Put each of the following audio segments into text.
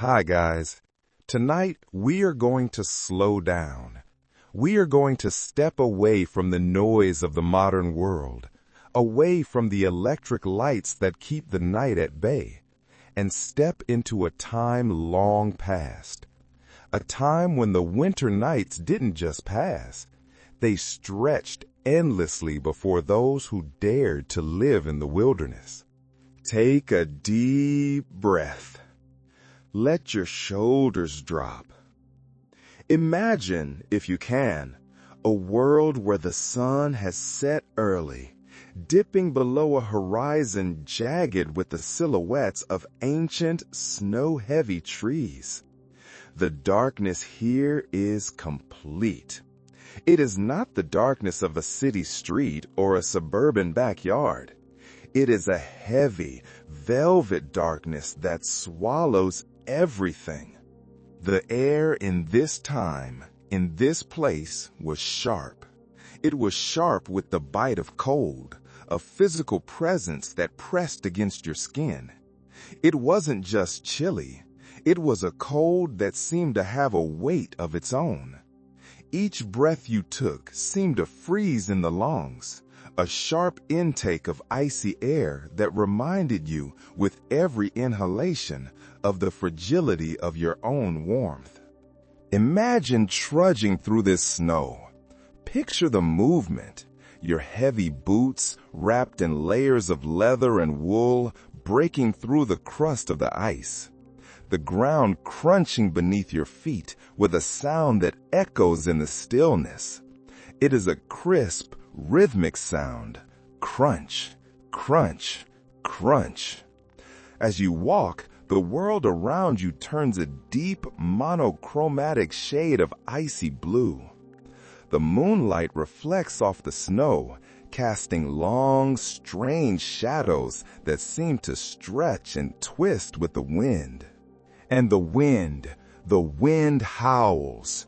Hi guys. Tonight we are going to slow down. We are going to step away from the noise of the modern world, away from the electric lights that keep the night at bay, and step into a time long past. A time when the winter nights didn't just pass. They stretched endlessly before those who dared to live in the wilderness. Take a deep breath. Let your shoulders drop. Imagine, if you can, a world where the sun has set early, dipping below a horizon jagged with the silhouettes of ancient, snow-heavy trees. The darkness here is complete. It is not the darkness of a city street or a suburban backyard. It is a heavy, velvet darkness that swallows everything. The air in this time, in this place, was sharp. It was sharp with the bite of cold, a physical presence that pressed against your skin. It wasn't just chilly. It was a cold that seemed to have a weight of its own. Each breath you took seemed to freeze in the lungs, a sharp intake of icy air that reminded you with every inhalation of the fragility of your own warmth. Imagine trudging through this snow. Picture the movement, your heavy boots wrapped in layers of leather and wool breaking through the crust of the ice. The ground crunching beneath your feet with a sound that echoes in the stillness. It is a crisp, rhythmic sound. Crunch, crunch, crunch. As you walk, the world around you turns a deep, monochromatic shade of icy blue. The moonlight reflects off the snow, casting long, strange shadows that seem to stretch and twist with the wind. And the wind howls.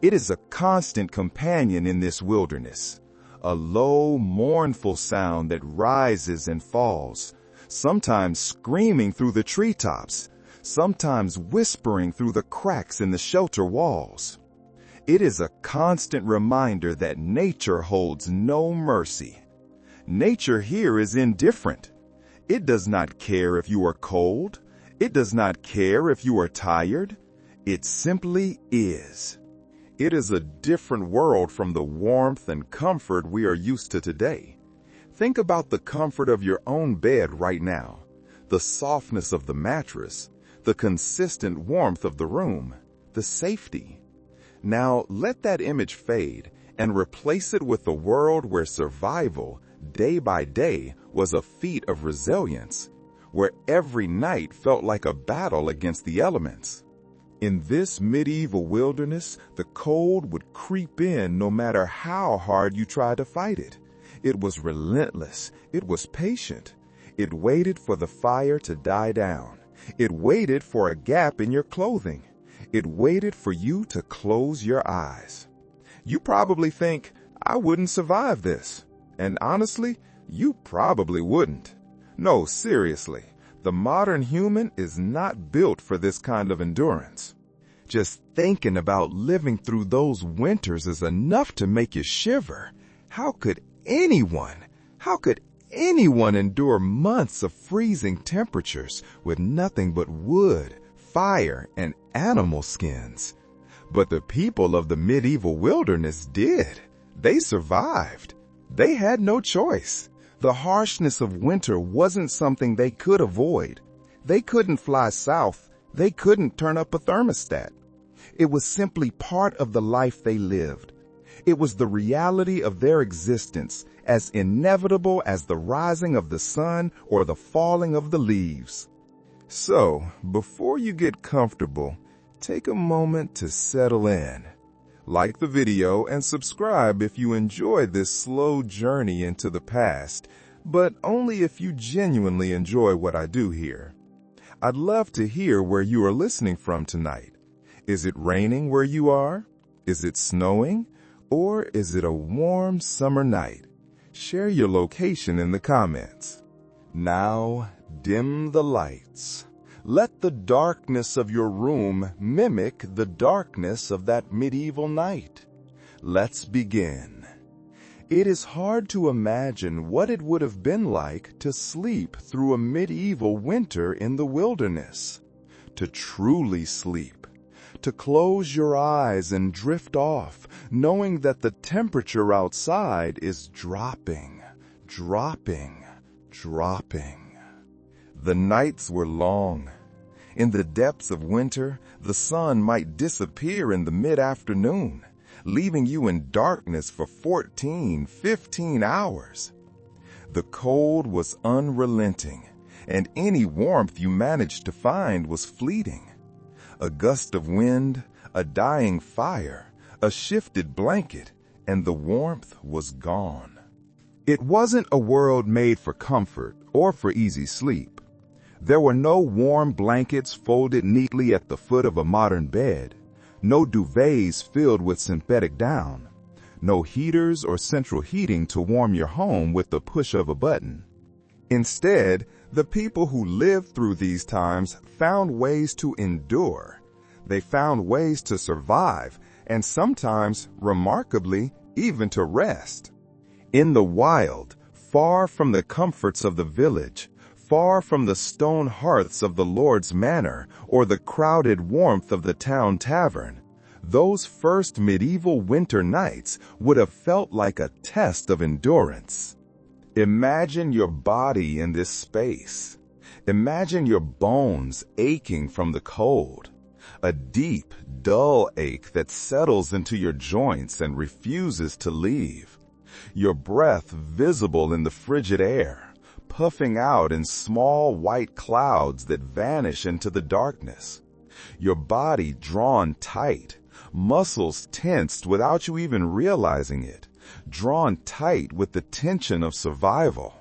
It is a constant companion in this wilderness, a low, mournful sound that rises and falls, sometimes screaming through the treetops, sometimes whispering through the cracks in the shelter walls. It is a constant reminder that nature holds no mercy. Nature here is indifferent. It does not care if you are cold. It does not care if you are tired. It simply is. It is a different world from the warmth and comfort we are used to today. Think about the comfort of your own bed right now, the softness of the mattress, the consistent warmth of the room, the safety. Now let that image fade and replace it with a world where survival, day by day, was a feat of resilience, where every night felt like a battle against the elements. In this medieval wilderness, the cold would creep in no matter how hard you tried to fight it. It was relentless. It was patient. It waited for the fire to die down. It waited for a gap in your clothing. It waited for you to close your eyes. You probably think, I wouldn't survive this. And honestly, you probably wouldn't. No, seriously, the modern human is not built for this kind of endurance. Just thinking about living through those winters is enough to make you shiver. How could anyone endure months of freezing temperatures with nothing but wood, fire, and animal skins? But the people of the medieval wilderness did. They survived. They had no choice. The harshness of winter wasn't something they could avoid. They couldn't fly south. They couldn't turn up a thermostat. It was simply part of the life they lived. It was the reality of their existence, as inevitable as the rising of the sun or the falling of the leaves. So, before you get comfortable, take a moment to settle in. Like the video and subscribe if you enjoyed this slow journey into the past, but only if you genuinely enjoy what I do here. I'd love to hear where you are listening from tonight. Is it raining where you are? Is it snowing? Or is it a warm summer night? Share your location in the comments. Now, dim the lights. Let the darkness of your room mimic the darkness of that medieval night. Let's begin. It is hard to imagine what it would have been like to sleep through a medieval winter in the wilderness. To truly sleep. To close your eyes and drift off, knowing that the temperature outside is dropping, dropping, dropping. The nights were long. In the depths of winter, the sun might disappear in the mid-afternoon, leaving you in darkness for 14, 15 hours. The cold was unrelenting, and any warmth you managed to find was fleeting. A gust of wind, a dying fire, a shifted blanket, and the warmth was gone. It wasn't a world made for comfort or for easy sleep. There were no warm blankets folded neatly at the foot of a modern bed, no duvets filled with synthetic down, no heaters or central heating to warm your home with the push of a button. Instead, the people who lived through these times found ways to endure. They found ways to survive, and sometimes, remarkably, even to rest. In the wild, far from the comforts of the village, far from the stone hearths of the Lord's manor or the crowded warmth of the town tavern, those first medieval winter nights would have felt like a test of endurance. Imagine your body in this space. Imagine your bones aching from the cold. A deep, dull ache that settles into your joints and refuses to leave. Your breath visible in the frigid air, puffing out in small white clouds that vanish into the darkness. Your body drawn tight, muscles tensed without you even realizing it, drawn tight with the tension of survival.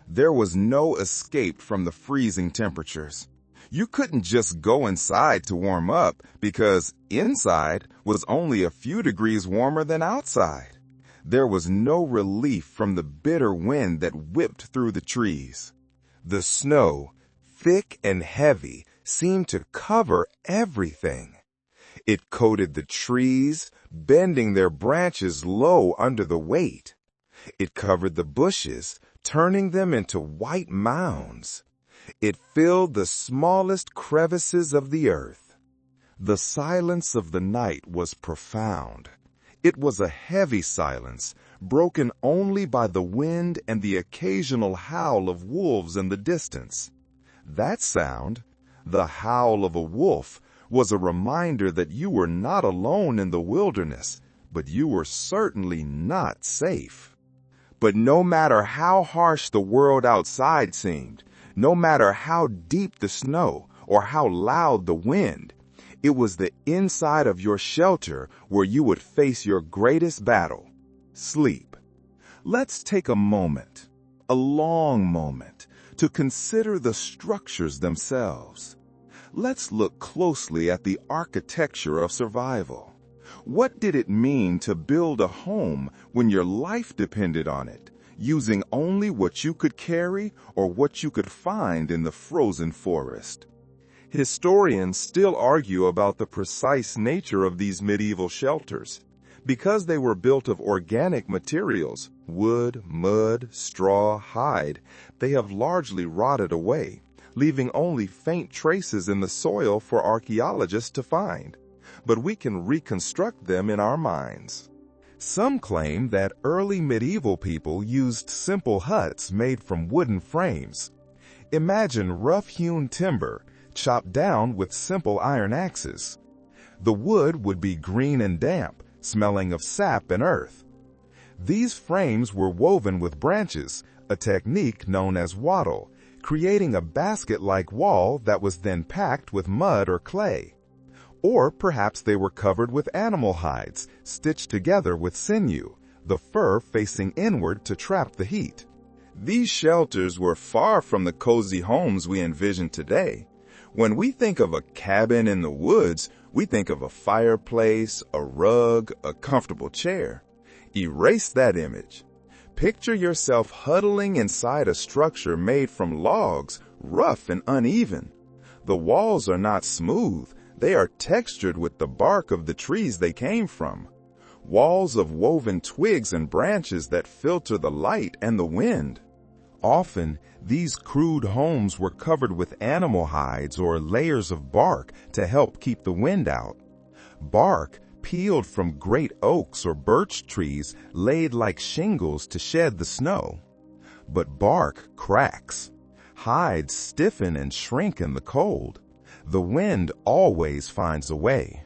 There was no escape from the freezing temperatures. You couldn't just go inside to warm up because inside was only a few degrees warmer than outside. There was no relief from the bitter wind that whipped through the trees. The snow, thick and heavy, seemed to cover everything. It coated the trees, bending their branches low under the weight. It covered the bushes, turning them into white mounds. It filled the smallest crevices of the earth. The silence of the night was profound. It was a heavy silence, broken only by the wind and the occasional howl of wolves in the distance. That sound, the howl of a wolf, was a reminder that you were not alone in the wilderness, but you were certainly not safe. But no matter how harsh the world outside seemed, no matter how deep the snow or how loud the wind, it was the inside of your shelter where you would face your greatest battle, sleep. Let's take a moment, a long moment, to consider the structures themselves. Let's look closely at the architecture of survival. What did it mean to build a home when your life depended on it, using only what you could carry or what you could find in the frozen forest? Historians still argue about the precise nature of these medieval shelters. Because they were built of organic materials, wood, mud, straw, hide, they have largely rotted away, leaving only faint traces in the soil for archaeologists to find. But we can reconstruct them in our minds. Some claim that early medieval people used simple huts made from wooden frames. Imagine rough-hewn timber, chopped down with simple iron axes. The wood would be green and damp, smelling of sap and earth. These frames were woven with branches, a technique known as wattle, creating a basket-like wall that was then packed with mud or clay. Or perhaps they were covered with animal hides, stitched together with sinew, the fur facing inward to trap the heat. These shelters were far from the cozy homes we envision today. When we think of a cabin in the woods, we think of a fireplace, a rug, a comfortable chair. Erase that image. Picture yourself huddling inside a structure made from logs, rough and uneven. The walls are not smooth. They are textured with the bark of the trees they came from. Walls of woven twigs and branches that filter the light and the wind. Often, these crude homes were covered with animal hides or layers of bark to help keep the wind out. Bark peeled from great oaks or birch trees laid like shingles to shed the snow. But bark cracks. Hides stiffen and shrink in the cold. The wind always finds a way.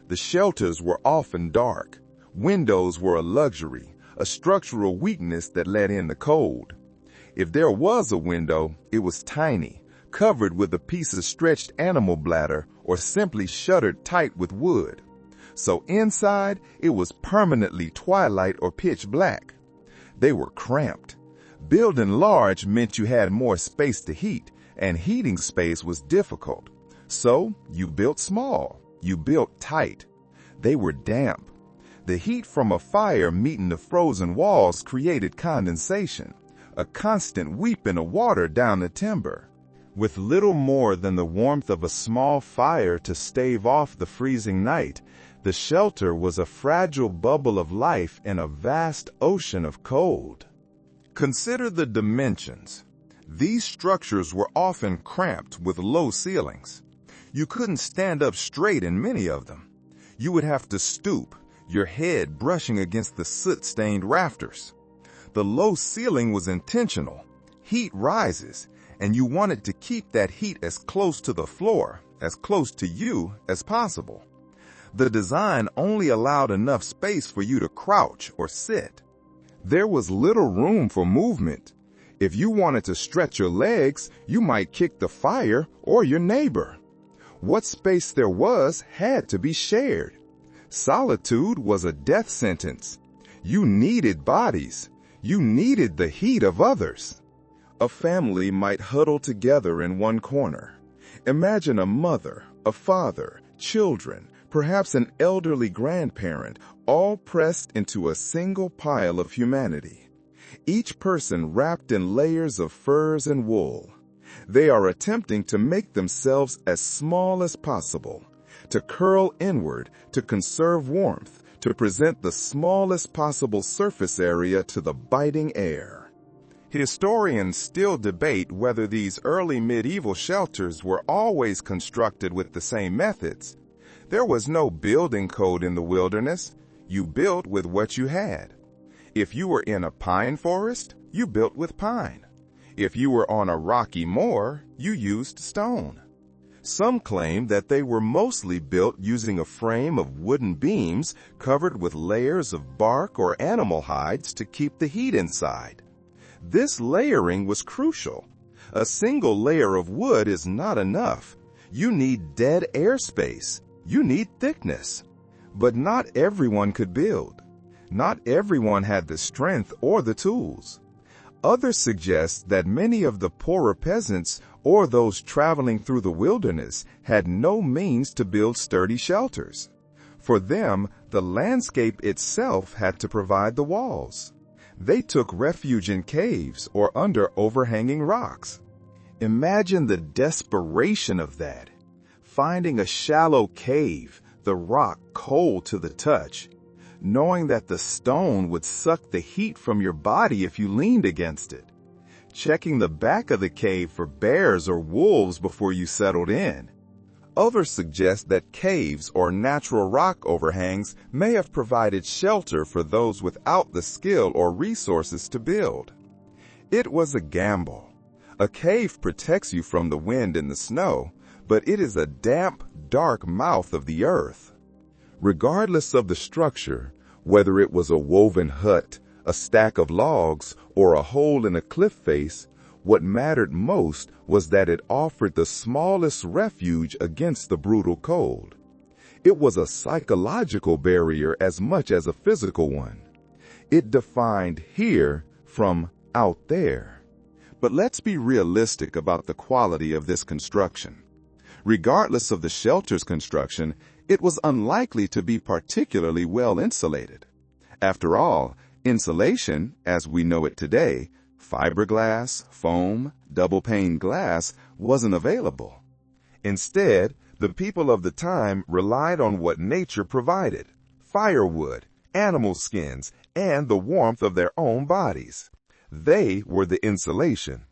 The shelters were often dark. Windows were a luxury, a structural weakness that let in the cold. If there was a window, it was tiny, covered with a piece of stretched animal bladder or simply shuttered tight with wood. So inside, it was permanently twilight or pitch black. They were cramped. Building large meant you had more space to heat, and heating space was difficult. So you built small. You built tight. They were damp. The heat from a fire meeting the frozen walls created condensation, a constant weeping of water down the timber. With little more than the warmth of a small fire to stave off the freezing night, the shelter was a fragile bubble of life in a vast ocean of cold. Consider the dimensions. These structures were often cramped with low ceilings. You couldn't stand up straight in many of them. You would have to stoop, your head brushing against the soot-stained rafters. The low ceiling was intentional. Heat rises, and you wanted to keep that heat as close to the floor, as close to you as possible. The design only allowed enough space for you to crouch or sit. There was little room for movement. If you wanted to stretch your legs, you might kick the fire or your neighbor. What space there was had to be shared. Solitude was a death sentence. You needed bodies. You needed the heat of others. A family might huddle together in one corner. Imagine a mother, a father, children, perhaps an elderly grandparent, all pressed into a single pile of humanity. Each person wrapped in layers of furs and wool. They are attempting to make themselves as small as possible, to curl inward, to conserve warmth, to present the smallest possible surface area to the biting air. Historians still debate whether these early medieval shelters were always constructed with the same methods. There was no building code in the wilderness. You built with what you had. If you were in a pine forest, you built with pine. If you were on a rocky moor, you used stone. Some claim that they were mostly built using a frame of wooden beams covered with layers of bark or animal hides to keep the heat inside. This layering was crucial. A single layer of wood is not enough. You need dead air space. You need thickness. But not everyone could build. Not everyone had the strength or the tools. Others suggest that many of the poorer peasants or those traveling through the wilderness had no means to build sturdy shelters. For them, the landscape itself had to provide the walls. They took refuge in caves or under overhanging rocks. Imagine the desperation of that. Finding a shallow cave, the rock cold to the touch, knowing that the stone would suck the heat from your body if you leaned against it, checking the back of the cave for bears or wolves before you settled in. Others suggest that caves or natural rock overhangs may have provided shelter for those without the skill or resources to build. It was a gamble. A cave protects you from the wind and the snow, but it is a damp, dark mouth of the earth. Regardless of the structure, whether it was a woven hut, a stack of logs, or a hole in a cliff face, what mattered most was that it offered the smallest refuge against the brutal cold. It was a psychological barrier as much as a physical one. It defined here from out there. But let's be realistic about the quality of this construction. Regardless of the shelter's construction, it was unlikely to be particularly well insulated. After all, insulation, as we know it today, fiberglass, foam, double-pane glass, wasn't available. Instead, the people of the time relied on what nature provided: firewood, animal skins, and the warmth of their own bodies. They were the insulation.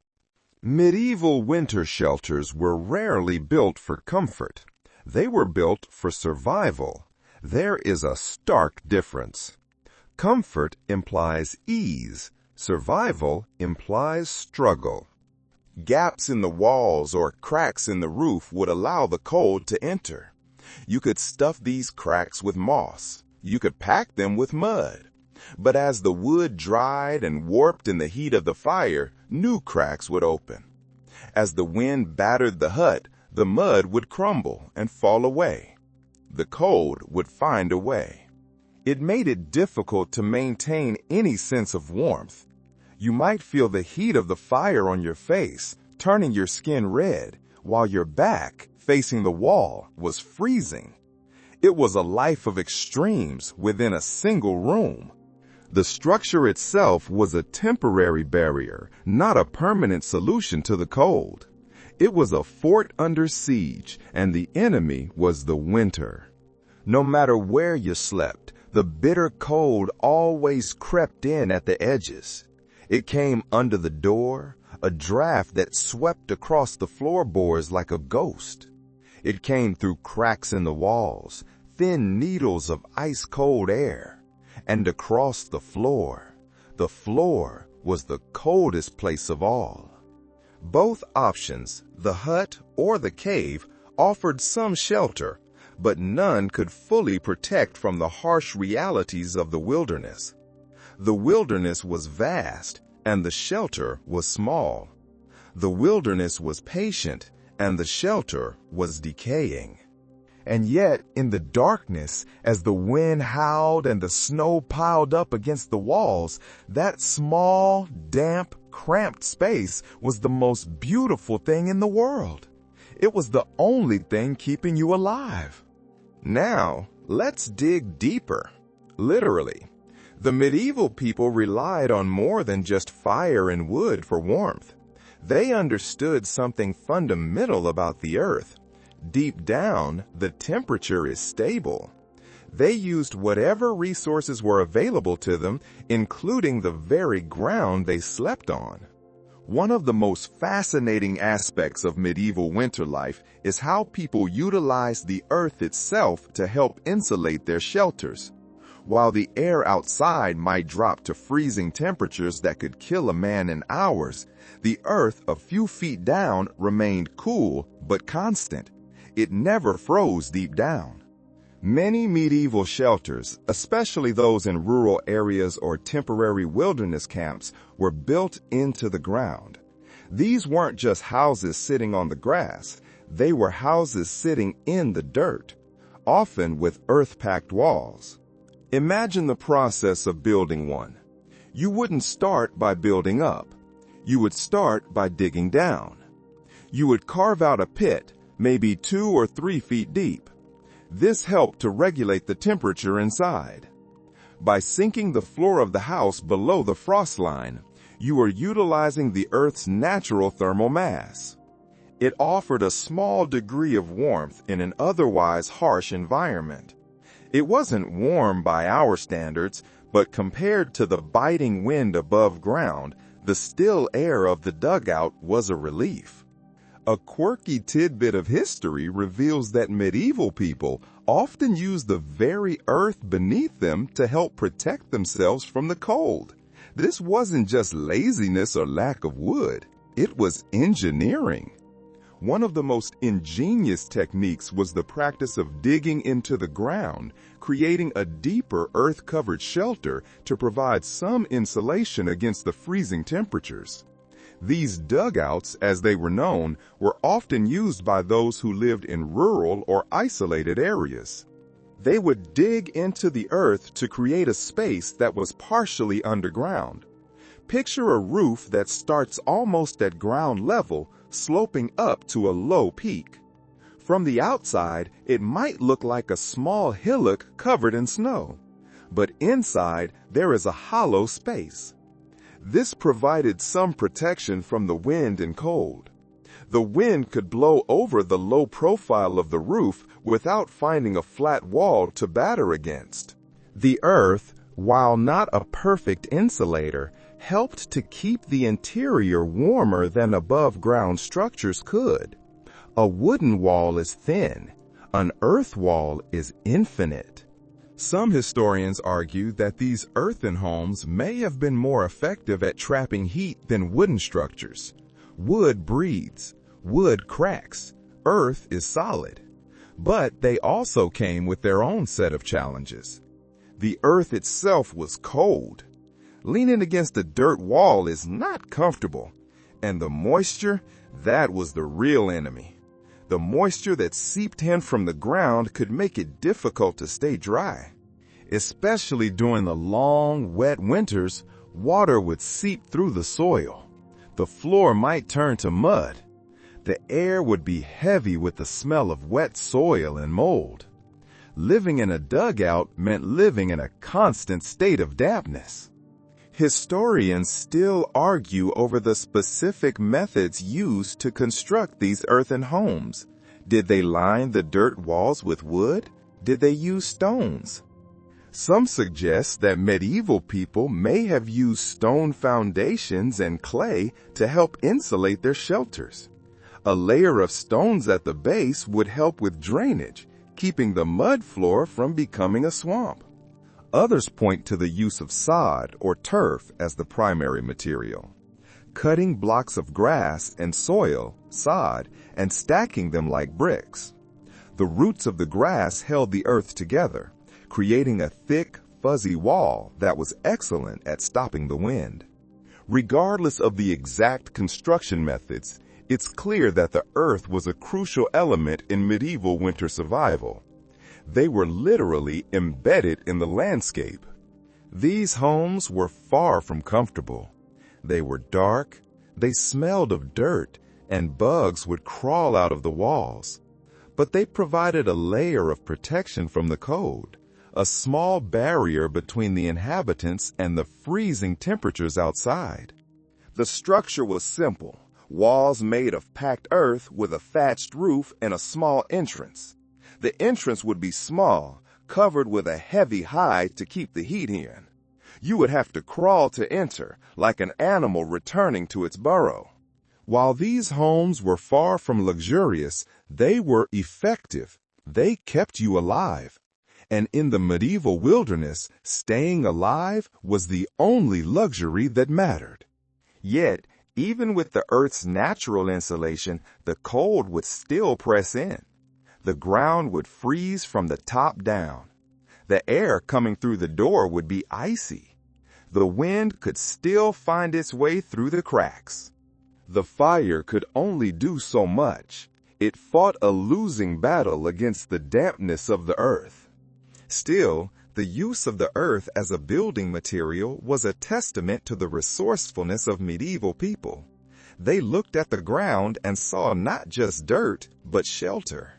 Medieval winter shelters were rarely built for comfort. They were built for survival. There is a stark difference. Comfort implies ease. Survival implies struggle. Gaps in the walls or cracks in the roof would allow the cold to enter. You could stuff these cracks with moss. You could pack them with mud. But as the wood dried and warped in the heat of the fire, new cracks would open. As the wind battered the hut, the mud would crumble and fall away. The cold would find a way. It made it difficult to maintain any sense of warmth. You might feel the heat of the fire on your face, turning your skin red, while your back, facing the wall, was freezing. It was a life of extremes within a single room. The structure itself was a temporary barrier, not a permanent solution to the cold. It was a fort under siege, and the enemy was the winter. No matter where you slept, the bitter cold always crept in at the edges. It came under the door, a draft that swept across the floorboards like a ghost. It came through cracks in the walls, thin needles of ice-cold air. And across the floor. The floor was the coldest place of all. Both options, the hut or the cave, offered some shelter, but none could fully protect from the harsh realities of the wilderness. The wilderness was vast, and the shelter was small. The wilderness was patient, and the shelter was decaying. And yet, in the darkness, as the wind howled and the snow piled up against the walls, that small, damp, cramped space was the most beautiful thing in the world. It was the only thing keeping you alive. Now, let's dig deeper. Literally, the medieval people relied on more than just fire and wood for warmth. They understood something fundamental about the earth. Deep down, the temperature is stable. They used whatever resources were available to them, including the very ground they slept on. One of the most fascinating aspects of medieval winter life is how people utilized the earth itself to help insulate their shelters. While the air outside might drop to freezing temperatures that could kill a man in hours, the earth a few feet down remained cool but constant. It never froze deep down. Many medieval shelters, especially those in rural areas or temporary wilderness camps, were built into the ground. These weren't just houses sitting on the grass. They were houses sitting in the dirt, often with earth-packed walls. Imagine the process of building one. You wouldn't start by building up. You would start by digging down. You would carve out a pit, maybe 2 or 3 feet deep. This helped to regulate the temperature inside. By sinking the floor of the house below the frost line, you were utilizing the Earth's natural thermal mass. It offered a small degree of warmth in an otherwise harsh environment. It wasn't warm by our standards, but compared to the biting wind above ground, the still air of the dugout was a relief. A quirky tidbit of history reveals that medieval people often used the very earth beneath them to help protect themselves from the cold. This wasn't just laziness or lack of wood. It was engineering. One of the most ingenious techniques was the practice of digging into the ground, creating a deeper earth-covered shelter to provide some insulation against the freezing temperatures. These dugouts, as they were known, were often used by those who lived in rural or isolated areas. They would dig into the earth to create a space that was partially underground. Picture a roof that starts almost at ground level, sloping up to a low peak. From the outside, it might look like a small hillock covered in snow, but inside there is a hollow space. This provided some protection from the wind and cold. The wind could blow over the low profile of the roof without finding a flat wall to batter against. The earth, while not a perfect insulator, helped to keep the interior warmer than above-ground structures could. A wooden wall is thin. An earth wall is infinite. Some historians argue that these earthen homes may have been more effective at trapping heat than wooden structures. Wood breathes, wood cracks, earth is solid. But they also came with their own set of challenges. The earth itself was cold. Leaning against a dirt wall is not comfortable. And the moisture, that was the real enemy. The moisture that seeped in from the ground could make it difficult to stay dry. Especially during the long, wet winters, water would seep through the soil. The floor might turn to mud. The air would be heavy with the smell of wet soil and mold. Living in a dugout meant living in a constant state of dampness. Historians still argue over the specific methods used to construct these earthen homes. Did they line the dirt walls with wood? Did they use stones? Some suggest that medieval people may have used stone foundations and clay to help insulate their shelters. A layer of stones at the base would help with drainage, keeping the mud floor from becoming a swamp. Others point to the use of sod or turf as the primary material. Cutting blocks of grass and soil, sod, and stacking them like bricks. The roots of the grass held the earth together, creating a thick, fuzzy wall that was excellent at stopping the wind. Regardless of the exact construction methods, it's clear that the earth was a crucial element in medieval winter survival. They were literally embedded in the landscape. These homes were far from comfortable. They were dark, they smelled of dirt, and bugs would crawl out of the walls. But they provided a layer of protection from the cold, a small barrier between the inhabitants and the freezing temperatures outside. The structure was simple, walls made of packed earth with a thatched roof and a small entrance. The entrance would be small, covered with a heavy hide to keep the heat in. You would have to crawl to enter, like an animal returning to its burrow. While these homes were far from luxurious, they were effective. They kept you alive. And in the medieval wilderness, staying alive was the only luxury that mattered. Yet, even with the earth's natural insulation, the cold would still press in. The ground would freeze from the top down. The air coming through the door would be icy. The wind could still find its way through the cracks. The fire could only do so much. It fought a losing battle against the dampness of the earth. Still, the use of the earth as a building material was a testament to the resourcefulness of medieval people. They looked at the ground and saw not just dirt, but shelter.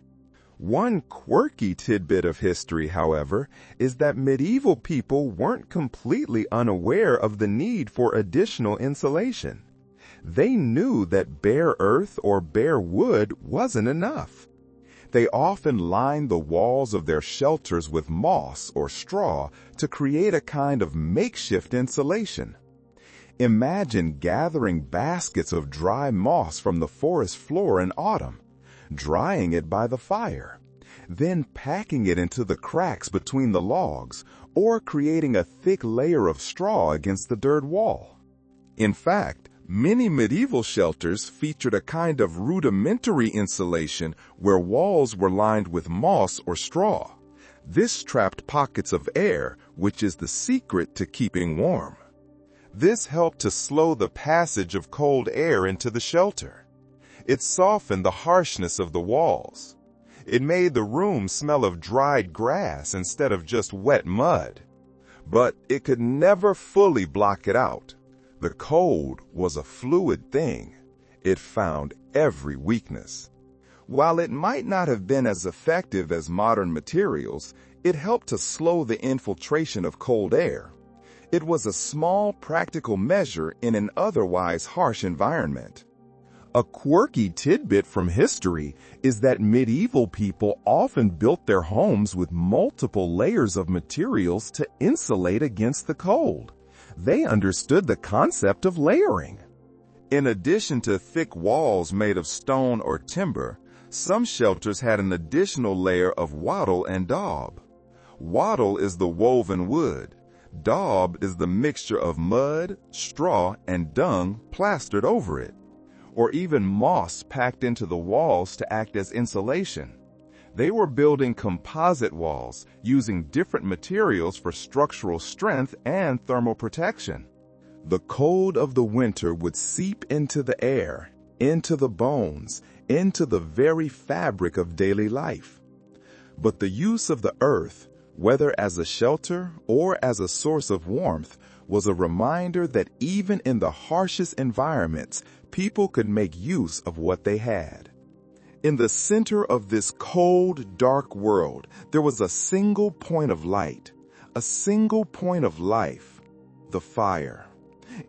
One quirky tidbit of history, however, is that medieval people weren't completely unaware of the need for additional insulation. They knew that bare earth or bare wood wasn't enough. They often lined the walls of their shelters with moss or straw to create a kind of makeshift insulation. Imagine gathering baskets of dry moss from the forest floor in autumn, drying it by the fire, then packing it into the cracks between the logs, or creating a thick layer of straw against the dirt wall. In fact, many medieval shelters featured a kind of rudimentary insulation where walls were lined with moss or straw. This trapped pockets of air, which is the secret to keeping warm. This helped to slow the passage of cold air into the shelter. It softened the harshness of the walls. It made the room smell of dried grass instead of just wet mud. But it could never fully block it out. The cold was a fluid thing. It found every weakness. While it might not have been as effective as modern materials, it helped to slow the infiltration of cold air. It was a small practical measure in an otherwise harsh environment. A quirky tidbit from history is that medieval people often built their homes with multiple layers of materials to insulate against the cold. They understood the concept of layering. In addition to thick walls made of stone or timber, some shelters had an additional layer of wattle and daub. Wattle is the woven wood. Daub is the mixture of mud, straw, and dung plastered over it, or even moss packed into the walls to act as insulation. They were building composite walls using different materials for structural strength and thermal protection. The cold of the winter would seep into the air, into the bones, into the very fabric of daily life. But the use of the earth, whether as a shelter or as a source of warmth, was a reminder that even in the harshest environments, people could make use of what they had. In the center of this cold, dark world, there was a single point of light, a single point of life: the fire.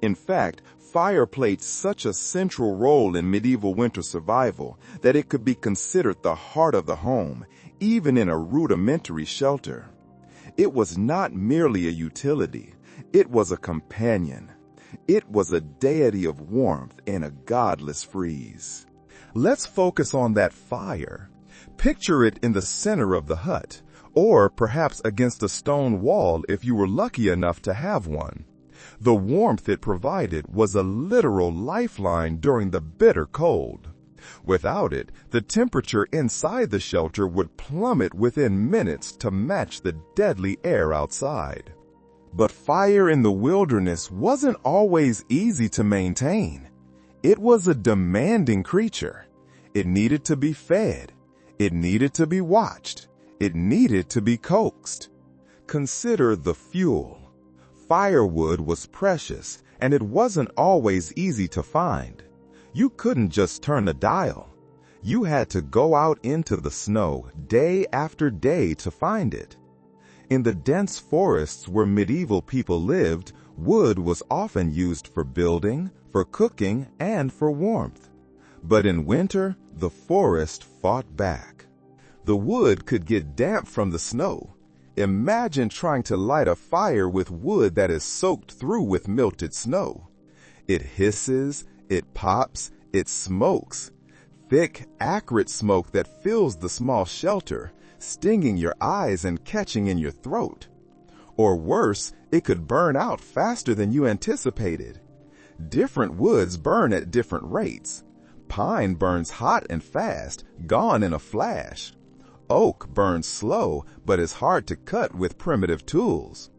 In fact, fire played such a central role in medieval winter survival that it could be considered the heart of the home, even in a rudimentary shelter. It was not merely a utility, it was a companion. It was a deity of warmth in a godless freeze. Let's focus on that fire. Picture it in the center of the hut, or perhaps against a stone wall if you were lucky enough to have one. The warmth it provided was a literal lifeline during the bitter cold. Without it, the temperature inside the shelter would plummet within minutes to match the deadly air outside. But fire in the wilderness wasn't always easy to maintain. It was a demanding creature. It needed to be fed. It needed to be watched. It needed to be coaxed. Consider the fuel. Firewood was precious, and it wasn't always easy to find. You couldn't just turn a dial. You had to go out into the snow day after day to find it. In the dense forests where medieval people lived, wood was often used for building, for cooking, and for warmth. But in winter, the forest fought back. The wood could get damp from the snow. Imagine trying to light a fire with wood that is soaked through with melted snow. It hisses, it pops, it smokes. Thick, acrid smoke that fills the small shelter, stinging your eyes and catching in your throat. Or worse, it could burn out faster than you anticipated. Different woods burn at different rates. Pine burns hot and fast, gone in a flash. Oak burns slow, but is hard to cut with primitive tools.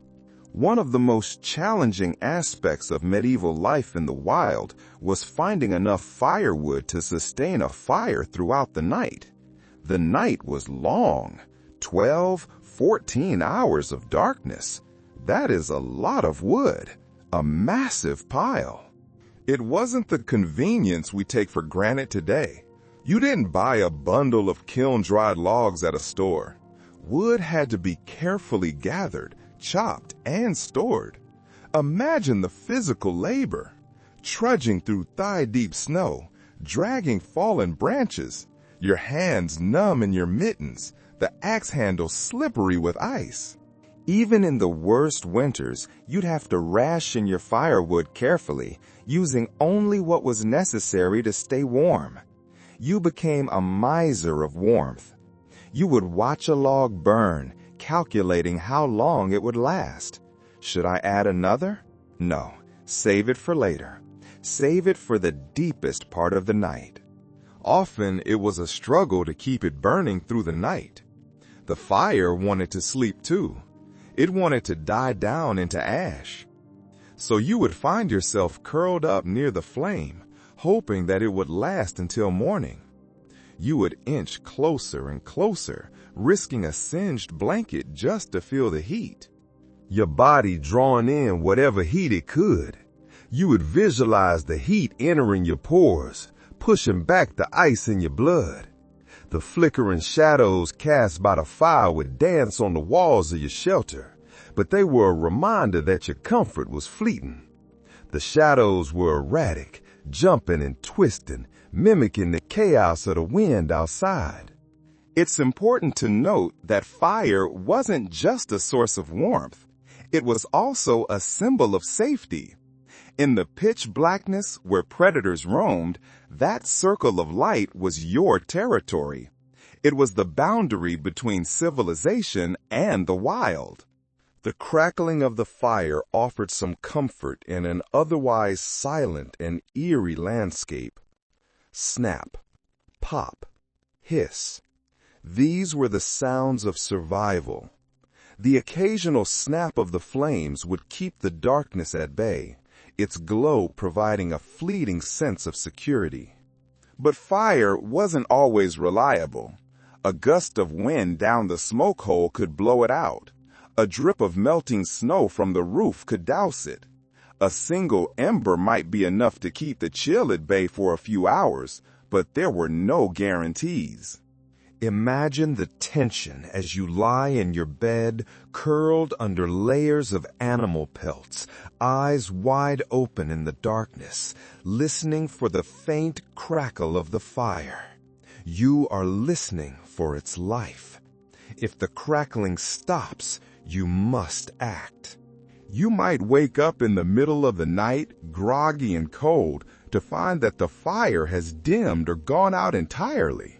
One of the most challenging aspects of medieval life in the wild was finding enough firewood to sustain a fire throughout the night. The night was long, 12, 14 hours of darkness. That is a lot of wood, a massive pile. It wasn't the convenience we take for granted today. You didn't buy a bundle of kiln-dried logs at a store. Wood had to be carefully gathered, chopped, and stored. Imagine the physical labor, trudging through thigh-deep snow, dragging fallen branches, your hands numb in your mittens, the axe handle slippery with ice. Even in the worst winters, you'd have to ration your firewood carefully, using only what was necessary to stay warm. You became a miser of warmth. You would watch a log burn, calculating how long it would last. Should I add another? No, save it for later. Save it for the deepest part of the night. Often it was a struggle to keep it burning through the night. The fire wanted to sleep too. It wanted to die down into ash. So you would find yourself curled up near the flame, hoping that it would last until morning. You would inch closer and closer, risking a singed blanket just to feel the heat. Your body drawing in whatever heat it could. You would visualize the heat entering your pores, pushing back the ice in your blood. The flickering shadows cast by the fire would dance on the walls of your shelter, but they were a reminder that your comfort was fleeting. The shadows were erratic, jumping and twisting, mimicking the chaos of the wind outside. It's important to note that fire wasn't just a source of warmth. It was also a symbol of safety. In the pitch blackness where predators roamed, that circle of light was your territory. It was the boundary between civilization and the wild. The crackling of the fire offered some comfort in an otherwise silent and eerie landscape. Snap, pop, hiss. These were the sounds of survival. The occasional snap of the flames would keep the darkness at bay, its glow providing a fleeting sense of security. But fire wasn't always reliable. A gust of wind down the smoke hole could blow it out. A drip of melting snow from the roof could douse it. A single ember might be enough to keep the chill at bay for a few hours, but there were no guarantees. Imagine the tension as you lie in your bed, curled under layers of animal pelts, eyes wide open in the darkness, listening for the faint crackle of the fire. You are listening for its life. If the crackling stops, you must act. You might wake up in the middle of the night, groggy and cold, to find that the fire has dimmed or gone out entirely.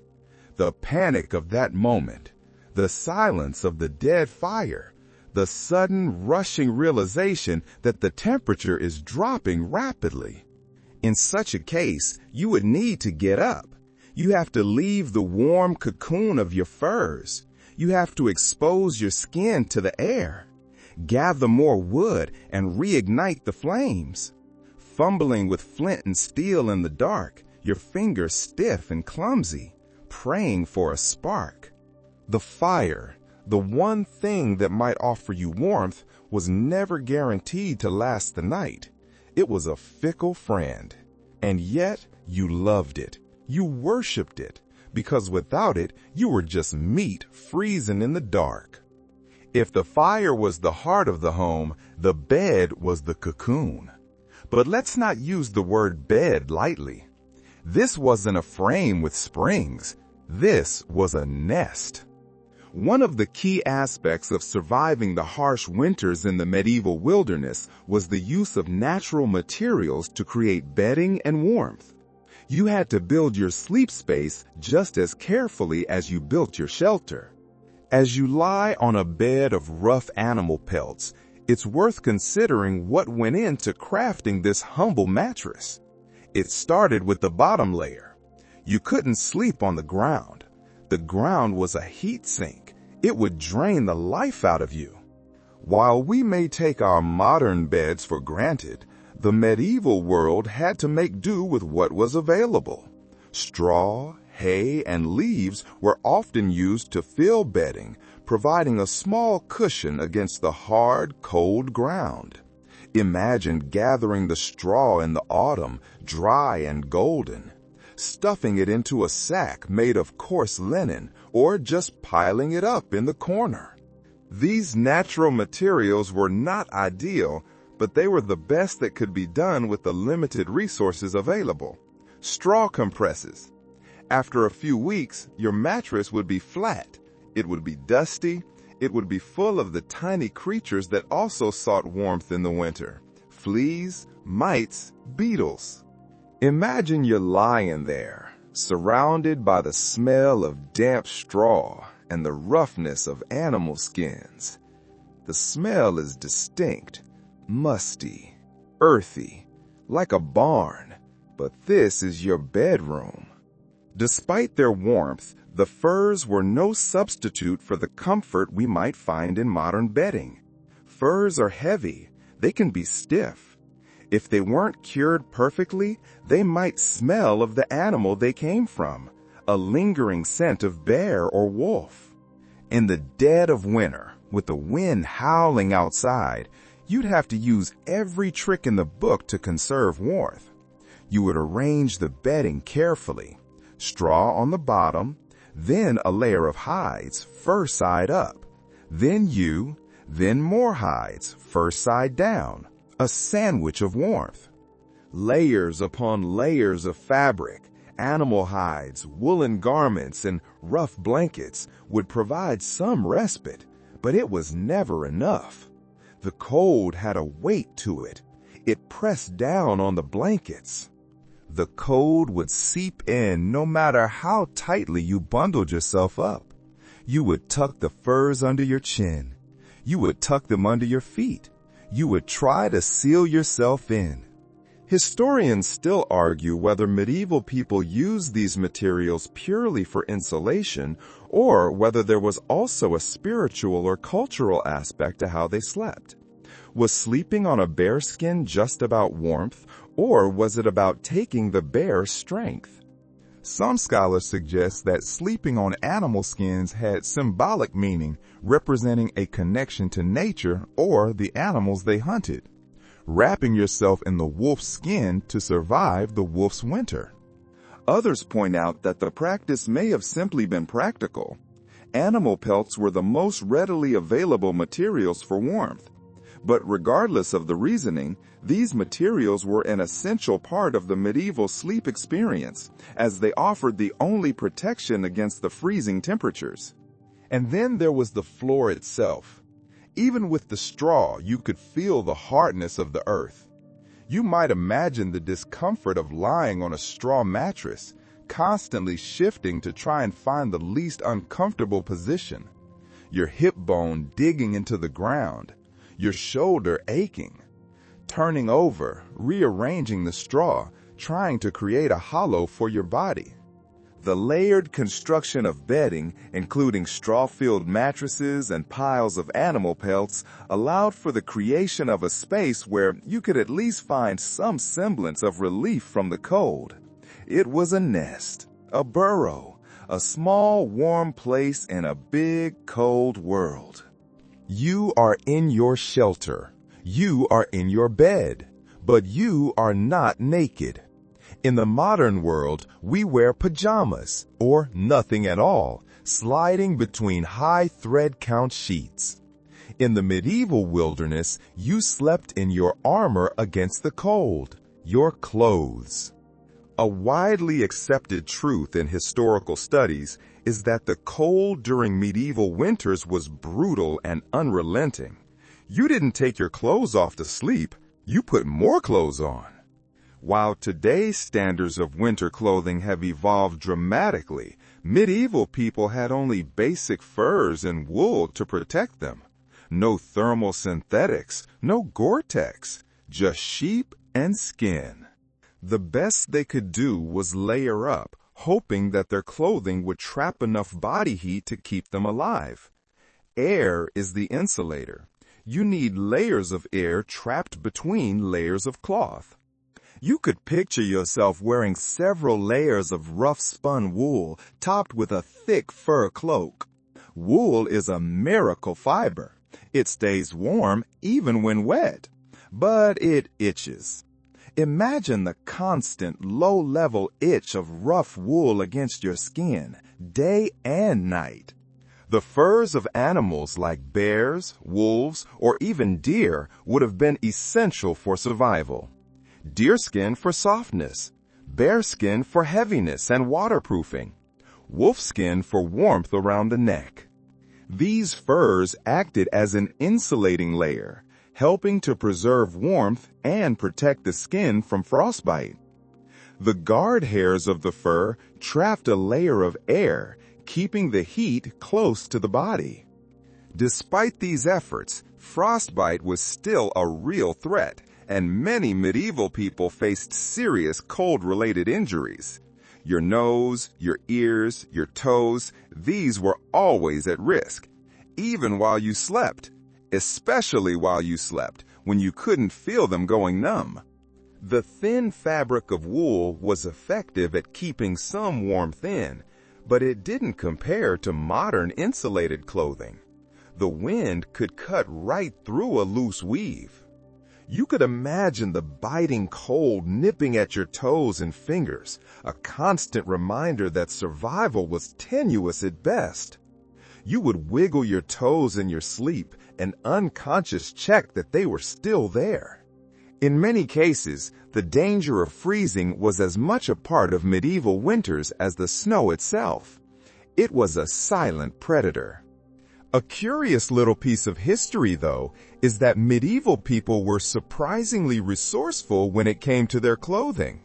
The panic of that moment, the silence of the dead fire, the sudden rushing realization that the temperature is dropping rapidly. In such a case, you would need to get up. You have to leave the warm cocoon of your furs. You have to expose your skin to the air, gather more wood, and reignite the flames. Fumbling with flint and steel in the dark, your fingers stiff and clumsy, praying for a spark. The fire, the one thing that might offer you warmth, was never guaranteed to last the night. It was a fickle friend, and yet you loved it. You worshipped it, because without it, you were just meat freezing in the dark. If the fire was the heart of the home, the bed was the cocoon. But let's not use the word bed lightly. This wasn't a frame with springs. This was a nest. One of the key aspects of surviving the harsh winters in the medieval wilderness was the use of natural materials to create bedding and warmth. You had to build your sleep space just as carefully as you built your shelter. As you lie on a bed of rough animal pelts, it's worth considering what went into crafting this humble mattress. It started with the bottom layer. You couldn't sleep on the ground. The ground was a heat sink. It would drain the life out of you. While we may take our modern beds for granted, the medieval world had to make do with what was available. Straw, hay, and leaves were often used to fill bedding, providing a small cushion against the hard, cold ground. Imagine gathering the straw in the autumn, dry and golden, stuffing it into a sack made of coarse linen, or just piling it up in the corner. These natural materials were not ideal, but they were the best that could be done with the limited resources available. Straw compresses. After a few weeks, your mattress would be flat. It would be dusty. It would be full of the tiny creatures that also sought warmth in the winter. Fleas, mites, beetles. Imagine you're lying there, surrounded by the smell of damp straw and the roughness of animal skins. The smell is distinct. Musty, earthy, like a barn, but this is your bedroom. Despite their warmth, the furs were no substitute for the comfort we might find in modern bedding. Furs are heavy. They can be stiff. If they weren't cured perfectly, they might smell of the animal they came from, a lingering scent of bear or wolf. In the dead of winter, with the wind howling outside, you'd have to use every trick in the book to conserve warmth. You would arrange the bedding carefully. Straw on the bottom, then a layer of hides, fur side up. Then more hides, fur side down. A sandwich of warmth. Layers upon layers of fabric, Animal hides, woolen garments, and rough blankets would provide some respite, but it was never enough. The cold had a weight to it. It pressed down on the blankets. The cold would seep in no matter how tightly you bundled yourself up. You would tuck the furs under your chin. You would tuck them under your feet. You would try to seal yourself in. Historians still argue whether medieval people used these materials purely for insulation or whether there was also a spiritual or cultural aspect to how they slept. Was sleeping on a bearskin just about warmth, or was it about taking the bear's strength? Some scholars suggest that sleeping on animal skins had symbolic meaning, representing a connection to nature or the animals they hunted. Wrapping yourself in the wolf's skin to survive the wolf's winter. Others point out that the practice may have simply been practical. Animal pelts were the most readily available materials for warmth. But regardless of the reasoning, these materials were an essential part of the medieval sleep experience, as they offered the only protection against the freezing temperatures. And then there was the floor itself. Even with the straw, you could feel the hardness of the earth. You might imagine the discomfort of lying on a straw mattress, constantly shifting to try and find the least uncomfortable position. Your hip bone digging into the ground, your shoulder aching, turning over, rearranging the straw, trying to create a hollow for your body. The layered construction of bedding, including straw-filled mattresses and piles of animal pelts, allowed for the creation of a space where you could at least find some semblance of relief from the cold. It was a nest, a burrow, a small, warm place in a big, cold world. You are in your shelter. You are in your bed, but you are not naked. In the modern world, we wear pajamas, or nothing at all, sliding between high thread count sheets. In the medieval wilderness, you slept in your armor against the cold, your clothes. A widely accepted truth in historical studies is that the cold during medieval winters was brutal and unrelenting. You didn't take your clothes off to sleep, you put more clothes on. While today's standards of winter clothing have evolved dramatically, medieval people had only basic furs and wool to protect them. No thermal synthetics, no Gore-Tex, just sheep and skin. The best they could do was layer up, hoping that their clothing would trap enough body heat to keep them alive. Air is the insulator. You need layers of air trapped between layers of cloth. You could picture yourself wearing several layers of rough-spun wool topped with a thick fur cloak. Wool is a miracle fiber. It stays warm even when wet, but it itches. Imagine the constant, low-level itch of rough wool against your skin, day and night. The furs of animals like bears, wolves, or even deer would have been essential for survival. Deerskin for softness, bearskin for heaviness and waterproofing, wolfskin for warmth around the neck. These furs acted as an insulating layer, helping to preserve warmth and protect the skin from frostbite. The guard hairs of the fur trapped a layer of air, keeping the heat close to the body. Despite these efforts, frostbite was still a real threat, and many medieval people faced serious cold-related injuries. Your nose, your ears, your toes, these were always at risk, even while you slept, especially while you slept, when you couldn't feel them going numb. The thin fabric of wool was effective at keeping some warmth in, but it didn't compare to modern insulated clothing. The wind could cut right through a loose weave. You could imagine the biting cold nipping at your toes and fingers, a constant reminder that survival was tenuous at best. You would wiggle your toes in your sleep, an unconscious check that they were still there. In many cases, the danger of freezing was as much a part of medieval winters as the snow itself. It was a silent predator. A curious little piece of history, though, is that medieval people were surprisingly resourceful when it came to their clothing.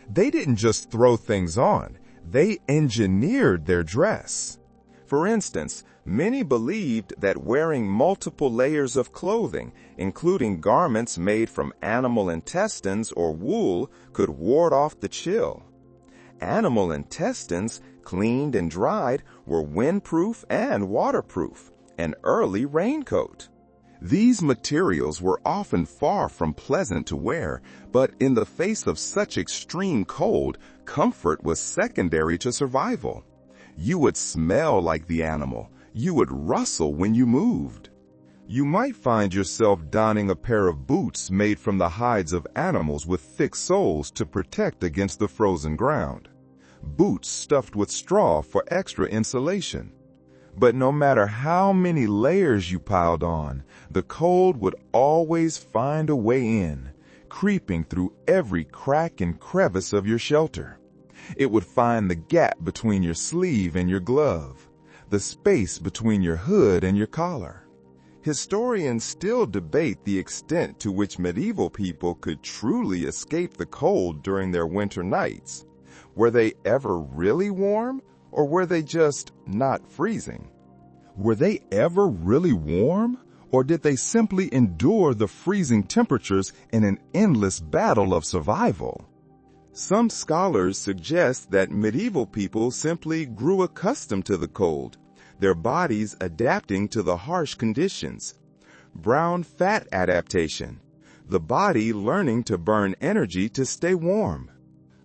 They didn't just throw things on, they engineered their dress. For instance, many believed that wearing multiple layers of clothing, including garments made from animal intestines or wool, could ward off the chill. Animal intestines, cleaned and dried, were windproof and waterproof, an early raincoat. These materials were often far from pleasant to wear, but in the face of such extreme cold, comfort was secondary to survival. You would smell like the animal. You would rustle when you moved. You might find yourself donning a pair of boots made from the hides of animals with thick soles to protect against the frozen ground. Boots stuffed with straw for extra insulation. But no matter how many layers you piled on, the cold would always find a way in, creeping through every crack and crevice of your shelter. It would find the gap between your sleeve and your glove, the space between your hood and your collar. Historians still debate the extent to which medieval people could truly escape the cold during their winter nights. Were they ever really warm, or were they just not freezing? Were they ever really warm, or did they simply endure the freezing temperatures in an endless battle of survival? Some scholars suggest that medieval people simply grew accustomed to the cold, their bodies adapting to the harsh conditions. Brown fat adaptation, the body learning to burn energy to stay warm.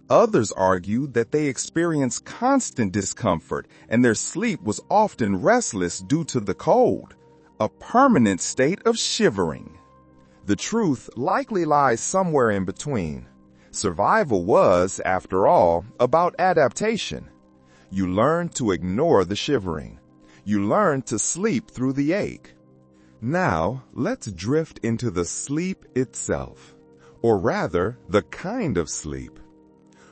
Others argue that they experienced constant discomfort and their sleep was often restless due to the cold, a permanent state of shivering. The truth likely lies somewhere in between. Survival was, after all, about adaptation. You learned to ignore the shivering. You learned to sleep through the ache. Now, let's drift into the sleep itself, or rather, the kind of sleep.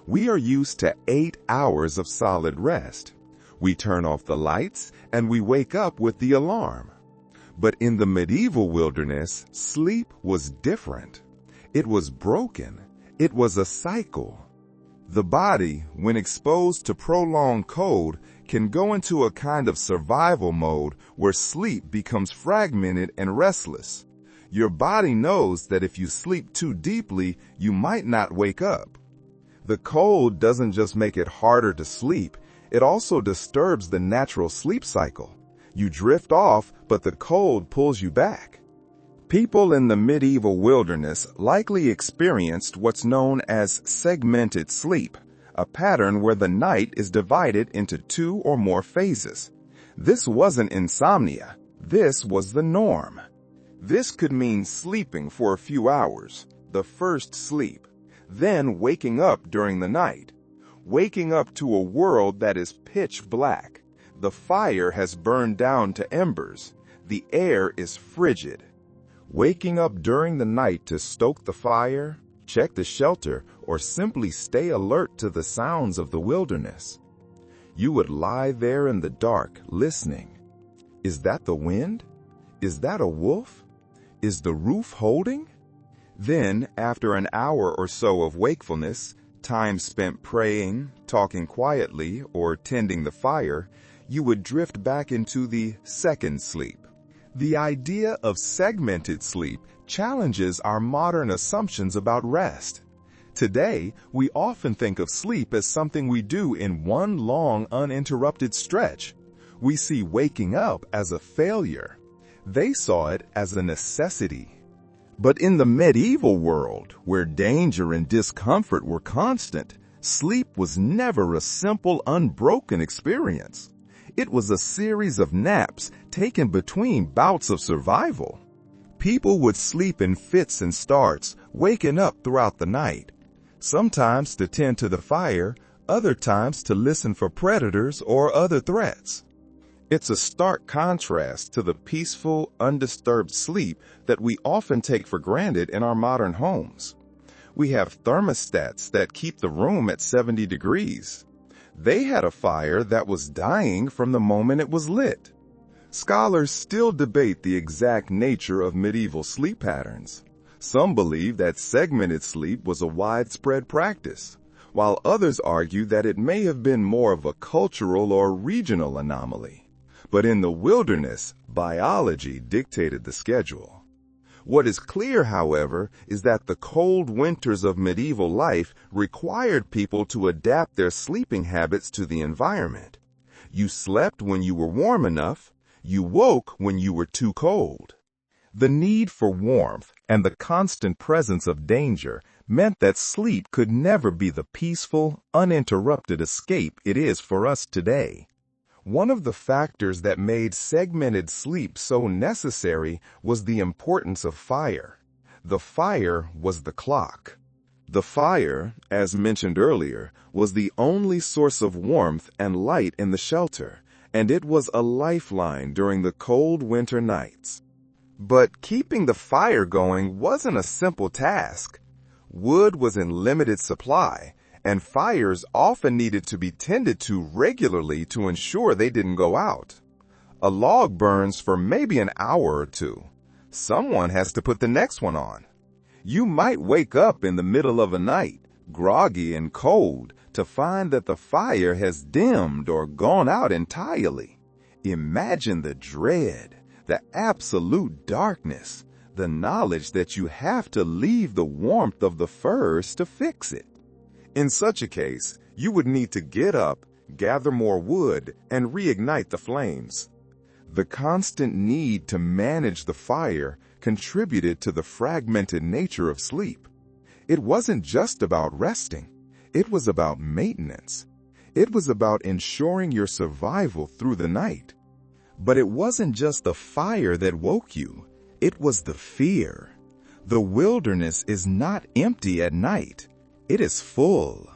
We are used to 8 hours of solid rest. We turn off the lights and we wake up with the alarm. But in the medieval wilderness, sleep was different. It was broken. It was a cycle. The body, when exposed to prolonged cold, can go into a kind of survival mode where sleep becomes fragmented and restless. Your body knows that if you sleep too deeply, you might not wake up. The cold doesn't just make it harder to sleep, it also disturbs the natural sleep cycle. You drift off, but the cold pulls you back. People in the medieval wilderness likely experienced what's known as segmented sleep, a pattern where the night is divided into 2 or more phases. This wasn't insomnia. This was the norm. This could mean sleeping for a few hours, the first sleep, then waking up during the night, waking up to a world that is pitch black. The fire has burned down to embers. The air is frigid. Waking up during the night to stoke the fire, check the shelter, or simply stay alert to the sounds of the wilderness. You would lie there in the dark, listening. Is that the wind? Is that a wolf? Is the roof holding? Then, after an hour or so of wakefulness, time spent praying, talking quietly, or tending the fire, you would drift back into the second sleep. The idea of segmented sleep challenges our modern assumptions about rest. Today, we often think of sleep as something we do in one long, uninterrupted stretch. We see waking up as a failure. They saw it as a necessity. But in the medieval world, where danger and discomfort were constant, sleep was never a simple, unbroken experience. It was a series of naps taken between bouts of survival. People would sleep in fits and starts, waking up throughout the night, sometimes to tend to the fire, other times to listen for predators or other threats. It's a stark contrast to the peaceful, undisturbed sleep that we often take for granted in our modern homes. We have thermostats that keep the room at 70 degrees. They had a fire that was dying from the moment it was lit. Scholars still debate the exact nature of medieval sleep patterns. Some believe that segmented sleep was a widespread practice, while others argue that it may have been more of a cultural or regional anomaly. But in the wilderness, biology dictated the schedule. What is clear, however, is that the cold winters of medieval life required people to adapt their sleeping habits to the environment. You slept when you were warm enough. You woke when you were too cold. The need for warmth and the constant presence of danger meant that sleep could never be the peaceful, uninterrupted escape it is for us today. One of the factors that made segmented sleep so necessary was the importance of fire. The fire was the clock. The fire, as mentioned earlier, was the only source of warmth and light in the shelter, and it was a lifeline during the cold winter nights. But keeping the fire going wasn't a simple task. Wood was in limited supply, and fires often needed to be tended to regularly to ensure they didn't go out. A log burns for maybe an hour or two. Someone has to put the next one on. You might wake up in the middle of a night, groggy and cold, to find that the fire has dimmed or gone out entirely. Imagine the dread, the absolute darkness, the knowledge that you have to leave the warmth of the furs to fix it. In such a case, you would need to get up, gather more wood, and reignite the flames. The constant need to manage the fire contributed to the fragmented nature of sleep. It wasn't just about resting. It was about maintenance. It was about ensuring your survival through the night. But it wasn't just the fire that woke you. It was the fear. The wilderness is not empty at night. It is full.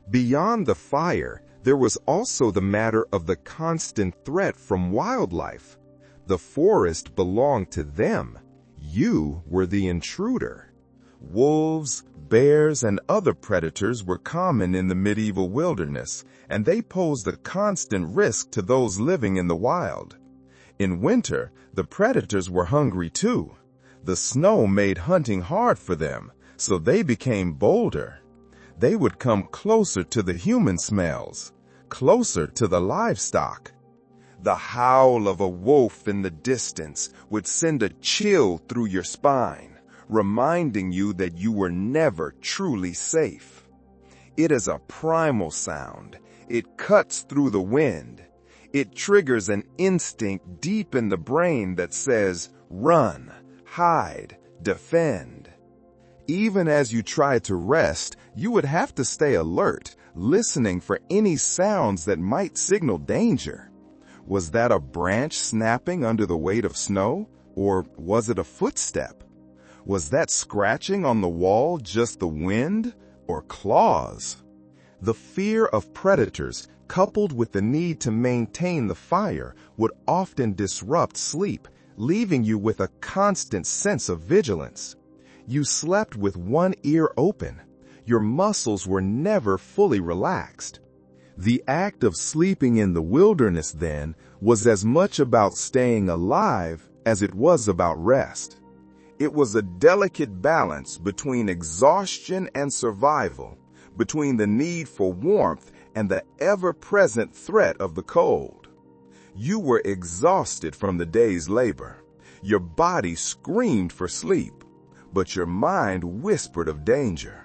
Beyond the fire, there was also the matter of the constant threat from wildlife. The forest belonged to them. You were the intruder. Wolves, bears, and other predators were common in the medieval wilderness, and they posed a constant risk to those living in the wild. In winter, the predators were hungry too. The snow made hunting hard for them, so they became bolder. They would come closer to the human smells, closer to the livestock. The howl of a wolf in the distance would send a chill through your spine, reminding you that you were never truly safe. It is a primal sound. It cuts through the wind. It triggers an instinct deep in the brain that says, run, hide, defend. Even as you tried to rest, you would have to stay alert, listening for any sounds that might signal danger. Was that a branch snapping under the weight of snow, or was it a footstep? Was that scratching on the wall just the wind, or claws? The fear of predators, coupled with the need to maintain the fire, would often disrupt sleep, leaving you with a constant sense of vigilance. You slept with one ear open. Your muscles were never fully relaxed. The act of sleeping in the wilderness, then, was as much about staying alive as it was about rest. It was a delicate balance between exhaustion and survival, between the need for warmth and the ever-present threat of the cold. You were exhausted from the day's labor. Your body screamed for sleep, but your mind whispered of danger.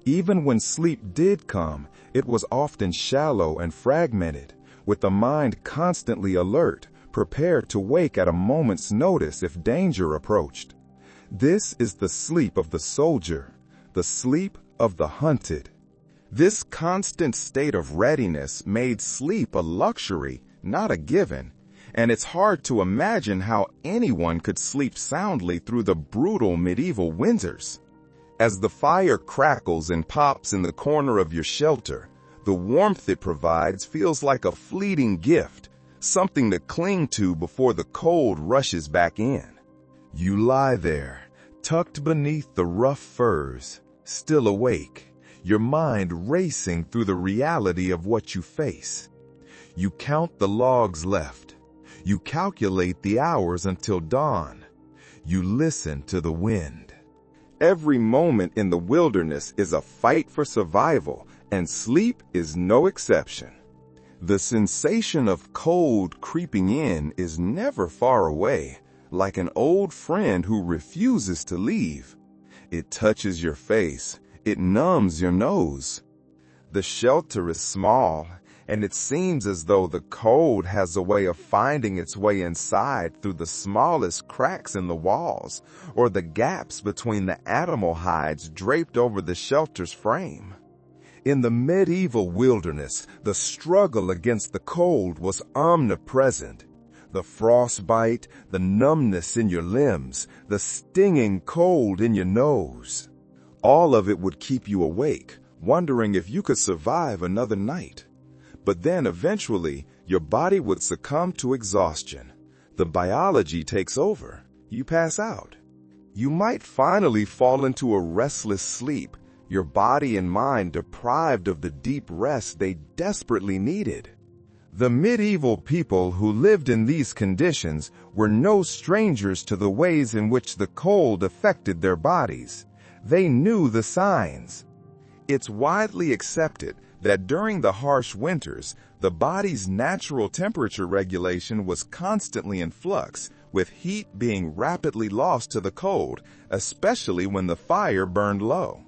Even when sleep did come, it was often shallow and fragmented, with the mind constantly alert, prepared to wake at a moment's notice if danger approached. This is the sleep of the soldier, the sleep of the hunted. This constant state of readiness made sleep a luxury, not a given, and it's hard to imagine how anyone could sleep soundly through the brutal medieval winters. As the fire crackles and pops in the corner of your shelter, the warmth it provides feels like a fleeting gift, something to cling to before the cold rushes back in. You lie there, tucked beneath the rough furs, still awake, your mind racing through the reality of what you face. You count the logs left. You calculate the hours until dawn. You listen to the wind. Every moment in the wilderness is a fight for survival, and sleep is no exception. The sensation of cold creeping in is never far away, like an old friend who refuses to leave. It touches your face. It numbs your nose. The shelter is small, and it seems as though the cold has a way of finding its way inside through the smallest cracks in the walls or the gaps between the animal hides draped over the shelter's frame. In the medieval wilderness, the struggle against the cold was omnipresent. The frostbite, the numbness in your limbs, the stinging cold in your nose. All of it would keep you awake, wondering if you could survive another night. But then eventually, your body would succumb to exhaustion. The biology takes over. You pass out. You might finally fall into a restless sleep, your body and mind deprived of the deep rest they desperately needed. The medieval people who lived in these conditions were no strangers to the ways in which the cold affected their bodies. They knew the signs. It's widely accepted that during the harsh winters, the body's natural temperature regulation was constantly in flux, with heat being rapidly lost to the cold, especially when the fire burned low.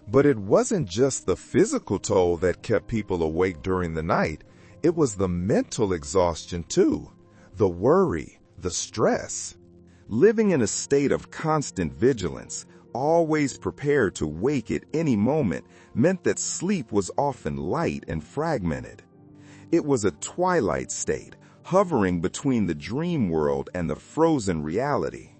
But it wasn't just the physical toll that kept people awake during the night. It was the mental exhaustion too, the worry, the stress. Living in a state of constant vigilance, always prepared to wake at any moment, meant that sleep was often light and fragmented. It was a twilight state, hovering between the dream world and the frozen reality.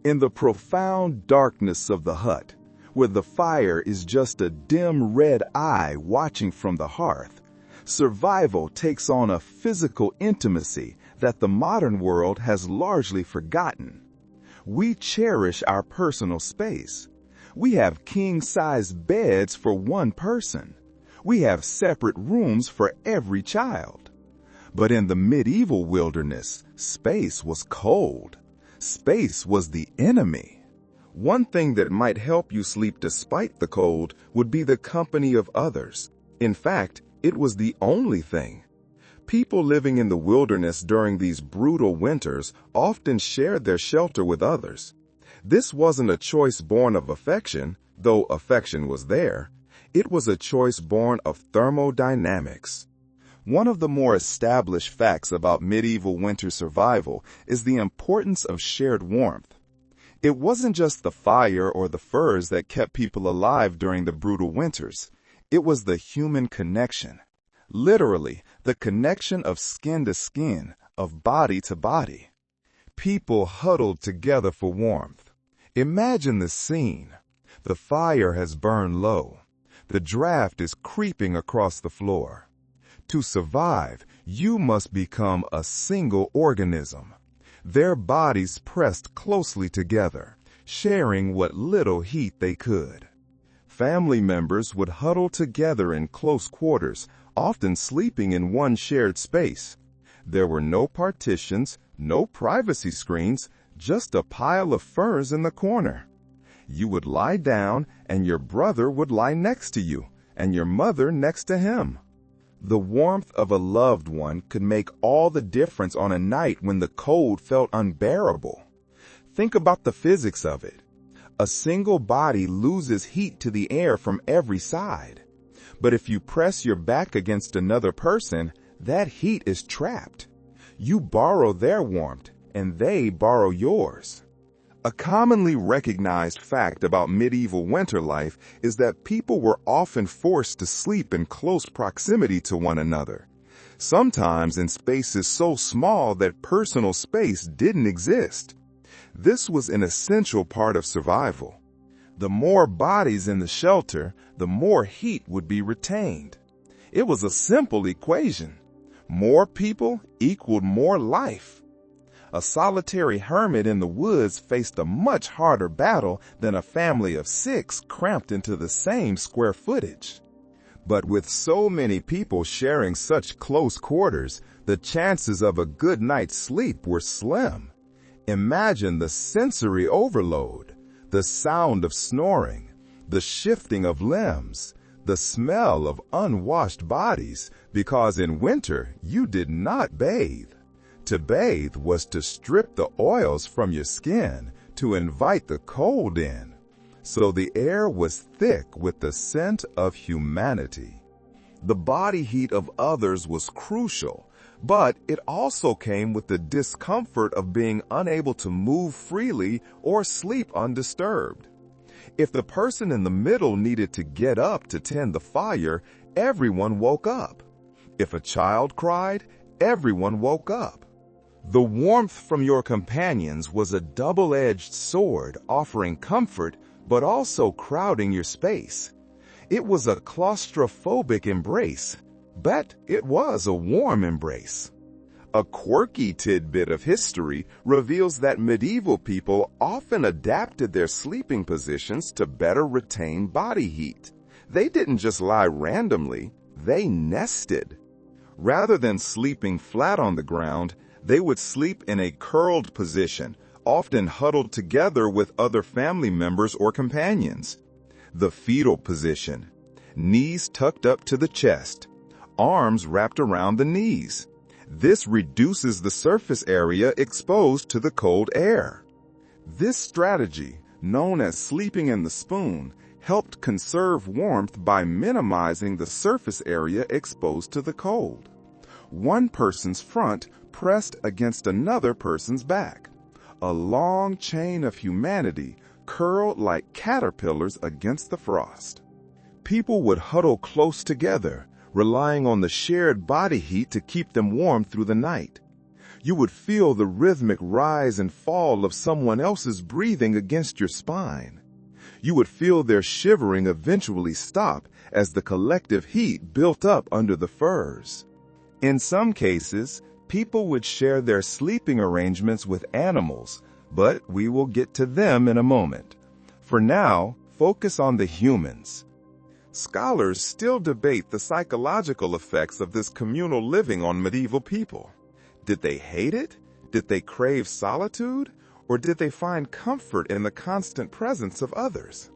In the profound darkness of the hut, where the fire is just a dim red eye watching from the hearth, survival takes on a physical intimacy that the modern world has largely forgotten. We cherish our personal space. We have king-size beds for one person. We have separate rooms for every child. But in the medieval wilderness, space was cold. Space was the enemy. One thing that might help you sleep despite the cold would be the company of others. In fact, it was the only thing. People living in the wilderness during these brutal winters often shared their shelter with others. This wasn't a choice born of affection, though affection was there. It was a choice born of thermodynamics. One of the more established facts about medieval winter survival is the importance of shared warmth. It wasn't just the fire or the furs that kept people alive during the brutal winters. It was the human connection. Literally, the connection of skin to skin, of body to body. People huddled together for warmth. Imagine the scene. The fire has burned low. The draft is creeping across the floor. To survive, you must become a single organism. Their bodies pressed closely together, sharing what little heat they could. Family members would huddle together in close quarters, often sleeping in one shared space. There were no partitions, no privacy screens, just a pile of furs in the corner. You would lie down, and your brother would lie next to you, and your mother next to him. The warmth of a loved one could make all the difference on a night when the cold felt unbearable. Think about the physics of it. A single body loses heat to the air from every side. But if you press your back against another person, that heat is trapped. You borrow their warmth, and they borrow yours. A commonly recognized fact about medieval winter life is that people were often forced to sleep in close proximity to one another, sometimes in spaces so small that personal space didn't exist. This was an essential part of survival. The more bodies in the shelter, the more heat would be retained. It was a simple equation. More people equaled more life. A solitary hermit in the woods faced a much harder battle than a family of 6 cramped into the same square footage. But with so many people sharing such close quarters, the chances of a good night's sleep were slim. Imagine the sensory overload, the sound of snoring, the shifting of limbs, the smell of unwashed bodies, because in winter you did not bathe. To bathe was to strip the oils from your skin, to invite the cold in. So the air was thick with the scent of humanity. The body heat of others was crucial, but it also came with the discomfort of being unable to move freely or sleep undisturbed. If the person in the middle needed to get up to tend the fire, everyone woke up. If a child cried, everyone woke up. The warmth from your companions was a double-edged sword, offering comfort but also crowding your space. It was a claustrophobic embrace, but it was a warm embrace. A quirky tidbit of history reveals that medieval people often adapted their sleeping positions to better retain body heat. They didn't just lie randomly, they nested. Rather than sleeping flat on the ground, they would sleep in a curled position, often huddled together with other family members or companions. The fetal position, knees tucked up to the chest, arms wrapped around the knees. This reduces the surface area exposed to the cold air. This strategy, known as sleeping in the spoon, helped conserve warmth by minimizing the surface area exposed to the cold. One person's front pressed against another person's back. A long chain of humanity curled like caterpillars against the frost. People would huddle close together, relying on the shared body heat to keep them warm through the night. You would feel the rhythmic rise and fall of someone else's breathing against your spine. You would feel their shivering eventually stop as the collective heat built up under the furs. In some cases, people would share their sleeping arrangements with animals, but we will get to them in a moment. For now, focus on the humans. Scholars still debate the psychological effects of this communal living on medieval people. Did they hate it? Did they crave solitude? Or did they find comfort in the constant presence of others?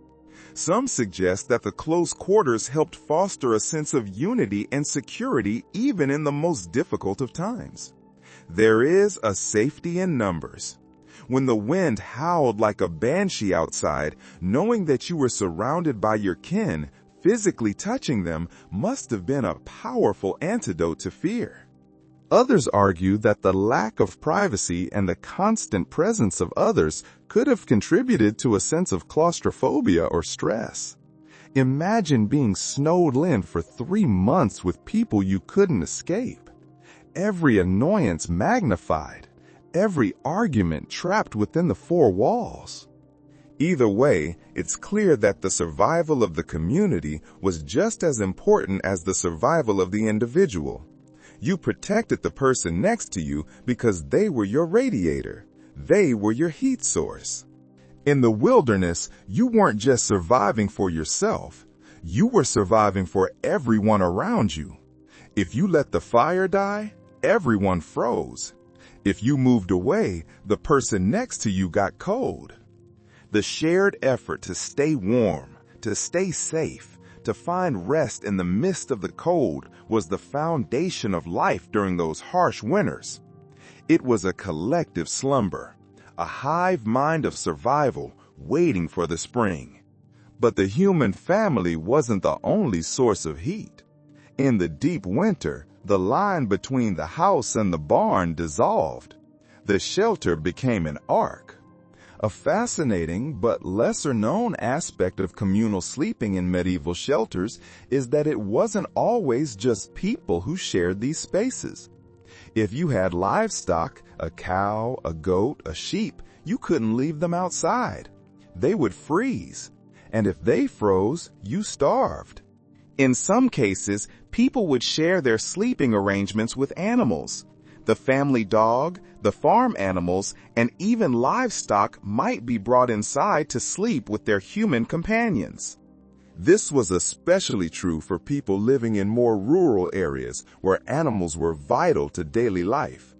Some suggest that the close quarters helped foster a sense of unity and security even in the most difficult of times. There is a safety in numbers. When the wind howled like a banshee outside, knowing that you were surrounded by your kin, physically touching them must have been a powerful antidote to fear. Others argue that the lack of privacy and the constant presence of others could have contributed to a sense of claustrophobia or stress. Imagine being snowed in for 3 months with people you couldn't escape. Every annoyance magnified, every argument trapped within the 4 walls. Either way, it's clear that the survival of the community was just as important as the survival of the individual. You protected the person next to you because they were your radiator. They were your heat source. In the wilderness, you weren't just surviving for yourself. You were surviving for everyone around you. If you let the fire die, everyone froze. If you moved away, the person next to you got cold. The shared effort to stay warm, to stay safe, to find rest in the midst of the cold was the foundation of life during those harsh winters. It was a collective slumber, a hive mind of survival waiting for the spring. But the human family wasn't the only source of heat. In the deep winter, the line between the house and the barn dissolved. The shelter became an ark. A fascinating but lesser-known aspect of communal sleeping in medieval shelters is that it wasn't always just people who shared these spaces. If you had livestock, a cow, a goat, a sheep, you couldn't leave them outside. They would freeze, and if they froze, you starved. In some cases, people would share their sleeping arrangements with animals. The family dog, the farm animals, and even livestock might be brought inside to sleep with their human companions. This was especially true for people living in more rural areas where animals were vital to daily life.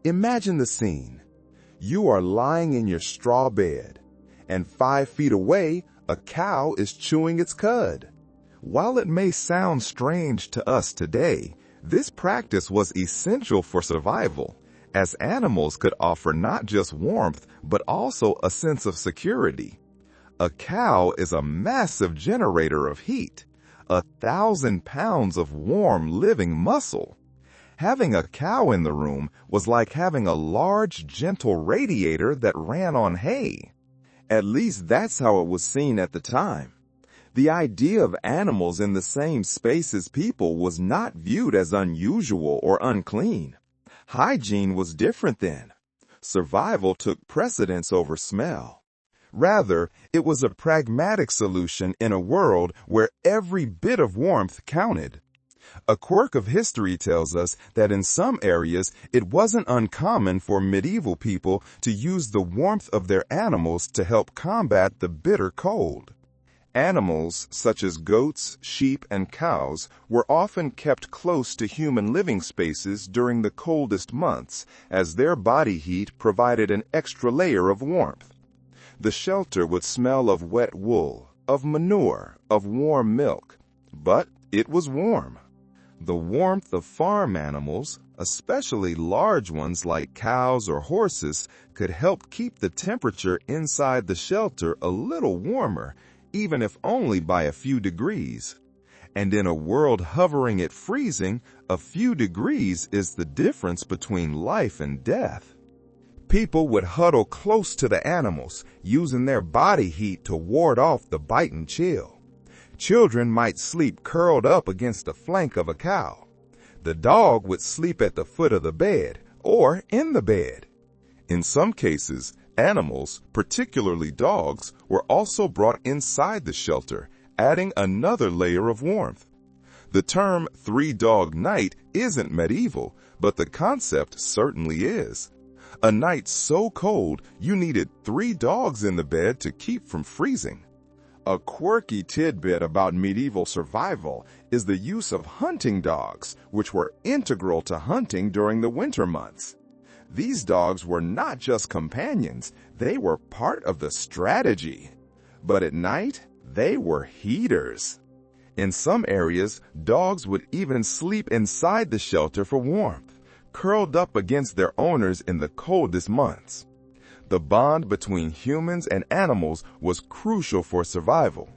Imagine the scene. You are lying in your straw bed, and 5 feet away, a cow is chewing its cud. While it may sound strange to us today, this practice was essential for survival, as animals could offer not just warmth, but also a sense of security. A cow is a massive generator of heat, 1,000 pounds of warm living muscle. Having a cow in the room was like having a large, gentle radiator that ran on hay. At least that's how it was seen at the time. The idea of animals in the same space as people was not viewed as unusual or unclean. Hygiene was different then. Survival took precedence over smell. Rather, it was a pragmatic solution in a world where every bit of warmth counted. A quirk of history tells us that in some areas it wasn't uncommon for medieval people to use the warmth of their animals to help combat the bitter cold. Animals, such as goats, sheep, and cows, were often kept close to human living spaces during the coldest months, as their body heat provided an extra layer of warmth. The shelter would smell of wet wool, of manure, of warm milk, but it was warm. The warmth of farm animals, especially large ones like cows or horses, could help keep the temperature inside the shelter a little warmer, even if only by a few degrees. And in a world hovering at freezing, a few degrees is the difference between life and death. People would huddle close to the animals, using their body heat to ward off the biting chill. Children might sleep curled up against the flank of a cow. The dog would sleep at the foot of the bed, or in the bed. In some cases, animals, particularly dogs, were also brought inside the shelter, adding another layer of warmth. The term three-dog night isn't medieval, but the concept certainly is. A night so cold you needed 3 dogs in the bed to keep from freezing. A quirky tidbit about medieval survival is the use of hunting dogs, which were integral to hunting during the winter months. These dogs were not just companions, they were part of the strategy. But at night, they were heaters. In some areas, dogs would even sleep inside the shelter for warmth, curled up against their owners in the coldest months. The bond between humans and animals was crucial for survival.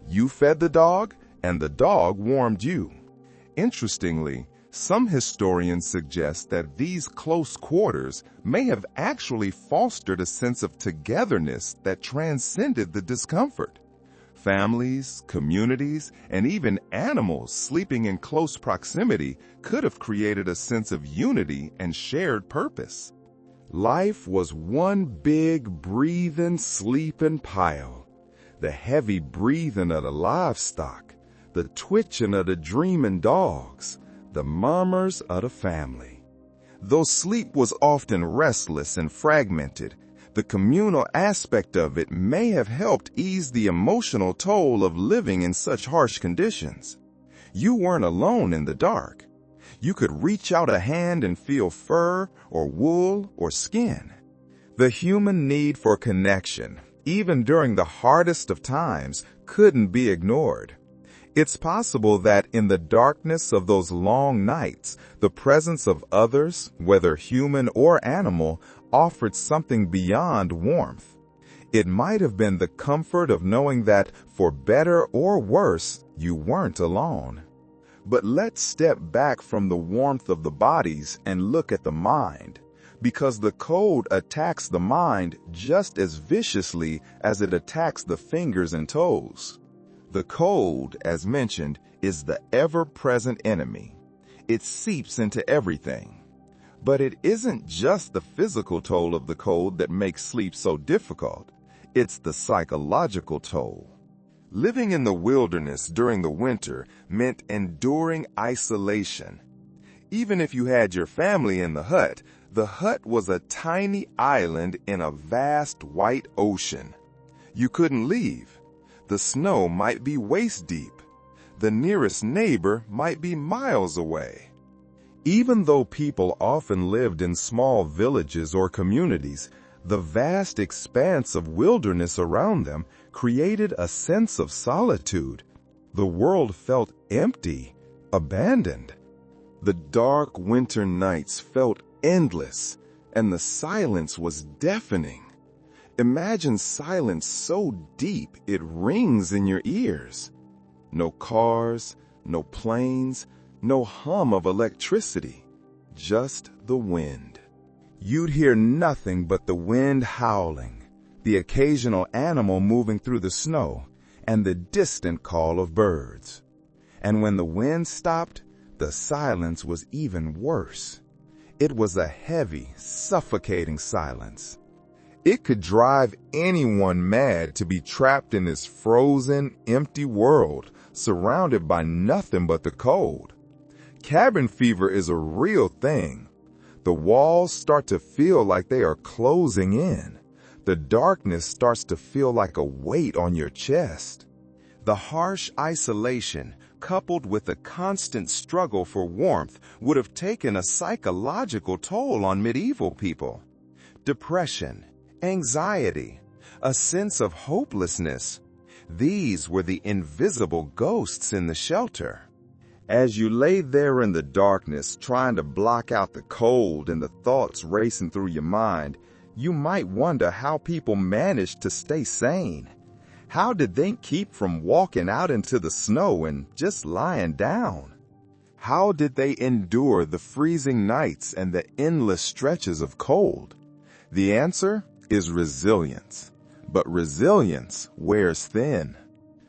You fed the dog, and the dog warmed you. Interestingly, some historians suggest that these close quarters may have actually fostered a sense of togetherness that transcended the discomfort. Families, communities, and even animals sleeping in close proximity could have created a sense of unity and shared purpose. Life was one big breathing, sleeping pile. The heavy breathing of the livestock, the twitching of the dreaming dogs, the murmurs of the family. Though sleep was often restless and fragmented, the communal aspect of it may have helped ease the emotional toll of living in such harsh conditions. You weren't alone in the dark. You could reach out a hand and feel fur or wool or skin. The human need for connection, even during the hardest of times, couldn't be ignored. It's possible that in the darkness of those long nights, the presence of others, whether human or animal, offered something beyond warmth. It might have been the comfort of knowing that, for better or worse, you weren't alone. But let's step back from the warmth of the bodies and look at the mind, because the cold attacks the mind just as viciously as it attacks the fingers and toes. The cold, as mentioned, is the ever-present enemy. It seeps into everything. But it isn't just the physical toll of the cold that makes sleep so difficult. It's the psychological toll. Living in the wilderness during the winter meant enduring isolation. Even if you had your family in the hut was a tiny island in a vast white ocean. You couldn't leave. The snow might be waist deep. The nearest neighbor might be miles away. Even though people often lived in small villages or communities, the vast expanse of wilderness around them created a sense of solitude. The world felt empty, abandoned. The dark winter nights felt endless, and the silence was deafening. Imagine silence so deep it rings in your ears. No cars, no planes, no hum of electricity, just the wind. You'd hear nothing but the wind howling, the occasional animal moving through the snow, and the distant call of birds. And when the wind stopped, the silence was even worse. It was a heavy, suffocating silence. It could drive anyone mad to be trapped in this frozen, empty world, surrounded by nothing but the cold. Cabin fever is a real thing. The walls start to feel like they are closing in. The darkness starts to feel like a weight on your chest. The harsh isolation, coupled with the constant struggle for warmth, would have taken a psychological toll on medieval people. Depression, anxiety, a sense of hopelessness. These were the invisible ghosts in the shelter. As you lay there in the darkness, trying to block out the cold and the thoughts racing through your mind, you might wonder how people managed to stay sane. How did they keep from walking out into the snow and just lying down? How did they endure the freezing nights and the endless stretches of cold? The answer is resilience. But resilience wears thin.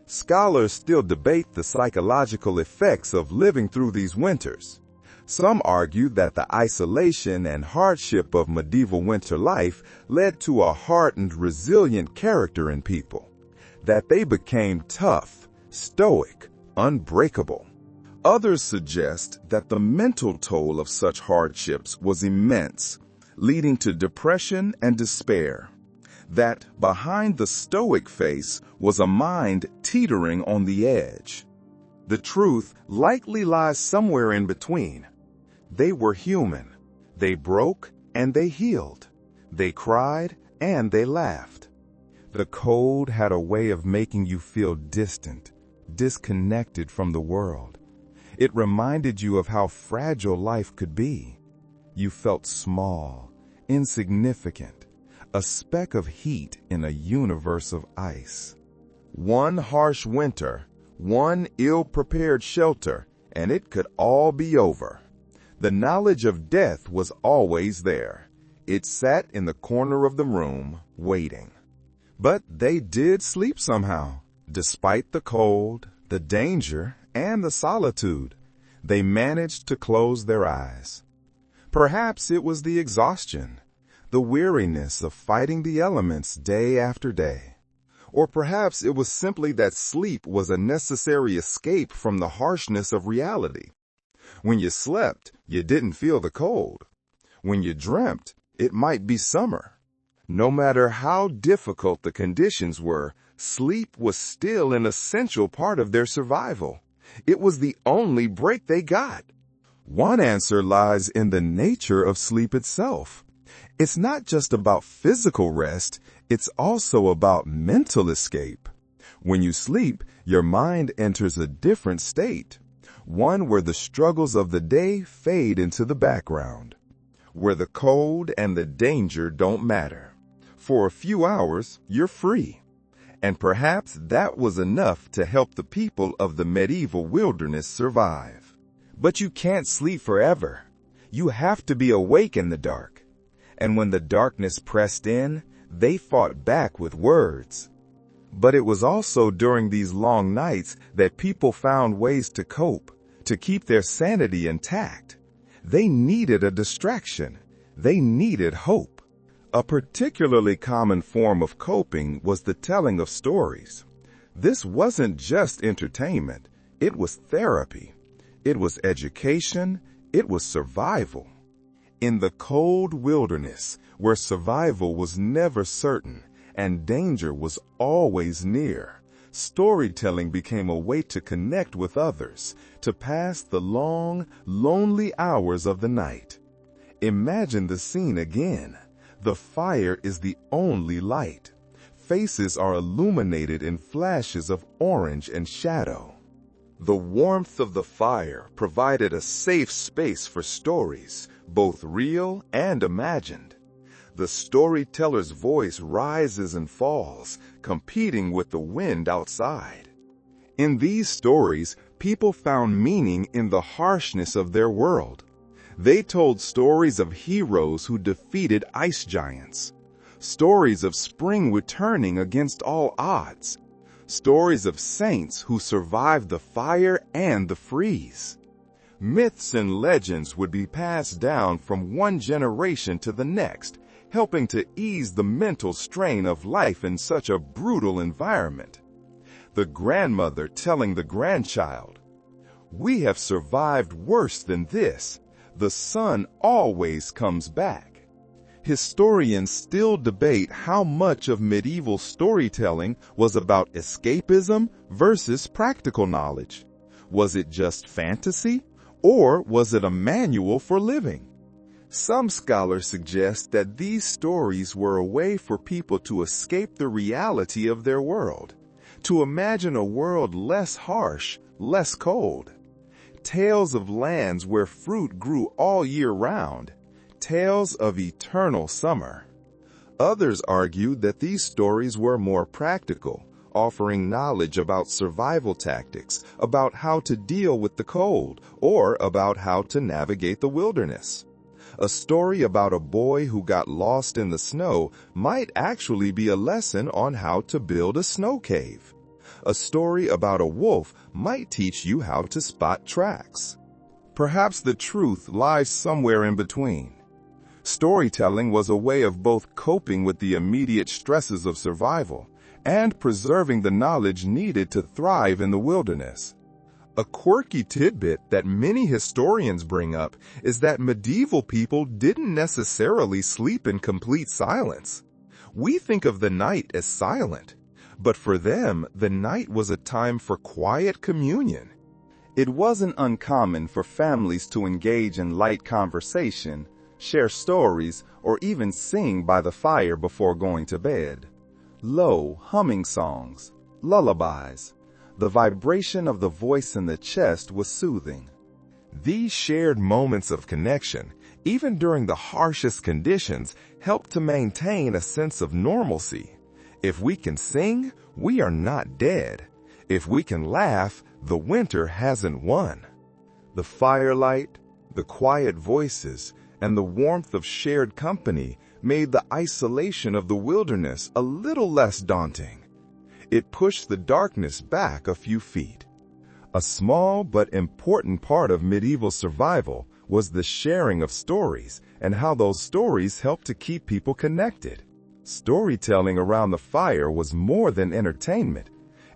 Scholars still debate the psychological effects of living through these winters. Some argue that the isolation and hardship of medieval winter life led to a hardened, resilient character in people, that they became tough, stoic, unbreakable. Others suggest that the mental toll of such hardships was immense, leading to depression and despair. That behind the stoic face was a mind teetering on the edge. The truth likely lies somewhere in between. They were human. They broke and they healed. They cried and they laughed. The cold had a way of making you feel distant, disconnected from the world. It reminded you of how fragile life could be. You felt small, insignificant, a speck of heat in a universe of ice. One harsh winter, one ill-prepared shelter, and it could all be over. The knowledge of death was always there. It sat in the corner of the room, waiting. But they did sleep somehow, despite the cold, the danger, and the solitude. They managed to close their eyes. Perhaps it was the exhaustion, the weariness of fighting the elements day after day. Or perhaps it was simply that sleep was a necessary escape from the harshness of reality. When you slept, you didn't feel the cold. When you dreamt, it might be summer. No matter how difficult the conditions were, sleep was still an essential part of their survival. It was the only break they got. One answer lies in the nature of sleep itself. It's not just about physical rest, it's also about mental escape. When you sleep, your mind enters a different state, one where the struggles of the day fade into the background, where the cold and the danger don't matter. For a few hours, you're free. And perhaps that was enough to help the people of the medieval wilderness survive. But you can't sleep forever. You have to be awake in the dark. And when the darkness pressed in, they fought back with words. But it was also during these long nights that people found ways to cope, to keep their sanity intact. They needed a distraction. They needed hope. A particularly common form of coping was the telling of stories. This wasn't just entertainment, it was therapy. It was education, it was survival. In the cold wilderness, where survival was never certain and danger was always near, storytelling became a way to connect with others, to pass the long, lonely hours of the night. Imagine the scene again. The fire is the only light. Faces are illuminated in flashes of orange and shadow. The warmth of the fire provided a safe space for stories, both real and imagined. The storyteller's voice rises and falls, competing with the wind outside. In these stories, people found meaning in the harshness of their world. They told stories of heroes who defeated ice giants, stories of spring returning against all odds, stories of saints who survived the fire and the freeze. Myths and legends would be passed down from one generation to the next, helping to ease the mental strain of life in such a brutal environment. The grandmother telling the grandchild, "We have survived worse than this. The sun always comes back." Historians still debate how much of medieval storytelling was about escapism versus practical knowledge. Was it just fantasy, or was it a manual for living? Some scholars suggest that these stories were a way for people to escape the reality of their world, to imagine a world less harsh, less cold. Tales of lands where fruit grew all year round, tales of eternal summer. Others argued that these stories were more practical, offering knowledge about survival tactics, about how to deal with the cold, or about how to navigate the wilderness. A story about a boy who got lost in the snow might actually be a lesson on how to build a snow cave. A story about a wolf might teach you how to spot tracks. Perhaps the truth lies somewhere in between. Storytelling was a way of both coping with the immediate stresses of survival and preserving the knowledge needed to thrive in the wilderness. A quirky tidbit that many historians bring up is that medieval people didn't necessarily sleep in complete silence. We think of the night as silent, but for them, the night was a time for quiet communion. It wasn't uncommon for families to engage in light conversation, share stories, or even sing by the fire before going to bed. Low, humming songs, lullabies. The vibration of the voice in the chest was soothing. These shared moments of connection, even during the harshest conditions, helped to maintain a sense of normalcy. If we can sing, we are not dead. If we can laugh, the winter hasn't won. The firelight, the quiet voices, and the warmth of shared company made the isolation of the wilderness a little less daunting. It pushed the darkness back a few feet. A small but important part of medieval survival was the sharing of stories and how those stories helped to keep people connected. Storytelling around the fire was more than entertainment.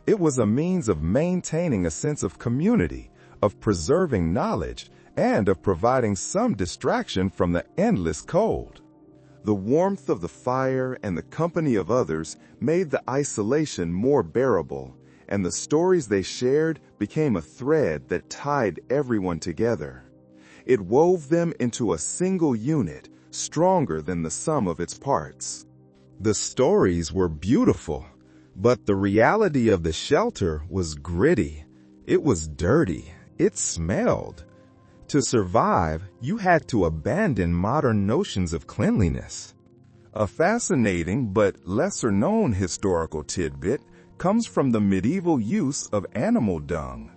It was a means of maintaining a sense of community, of preserving knowledge, and of providing some distraction from the endless cold. The warmth of the fire and the company of others made the isolation more bearable, and the stories they shared became a thread that tied everyone together. It wove them into a single unit, stronger than the sum of its parts. The stories were beautiful, but the reality of the shelter was gritty. It was dirty. It smelled. To survive, you had to abandon modern notions of cleanliness. A fascinating but lesser-known historical tidbit comes from the medieval use of animal dung.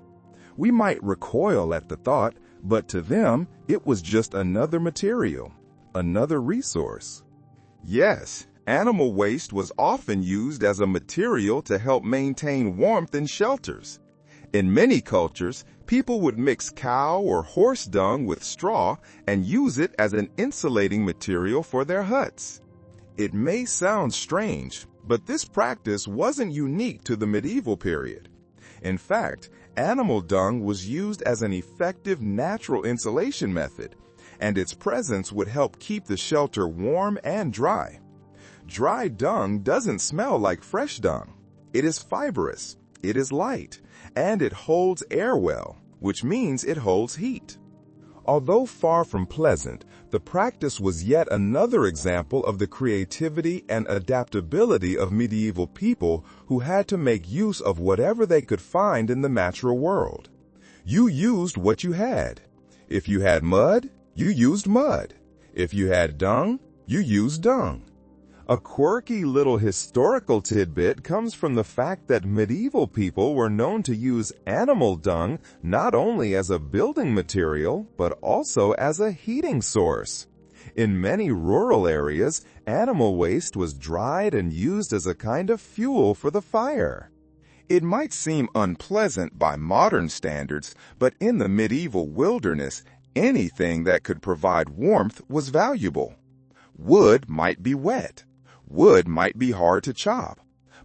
We might recoil at the thought, but to them, it was just another material, another resource. Yes, animal waste was often used as a material to help maintain warmth in shelters. In many cultures, people would mix cow or horse dung with straw and use it as an insulating material for their huts. It may sound strange, But this practice wasn't unique to the medieval period. In fact, animal dung was used as an effective natural insulation method, and its presence would help keep the shelter warm and dry. Dry dung doesn't smell like fresh dung. It is fibrous, it is light, and it holds air well, which means it holds heat. Although far from pleasant, the practice was yet another example of the creativity and adaptability of medieval people who had to make use of whatever they could find in the natural world. You used what you had. If you had mud, you used mud. If you had dung, you used dung. A quirky little historical tidbit comes from the fact that medieval people were known to use animal dung not only as a building material, but also as a heating source. In many rural areas, animal waste was dried and used as a kind of fuel for the fire. It might seem unpleasant by modern standards, but in the medieval wilderness, anything that could provide warmth was valuable. Wood might be wet. Wood might be hard to chop,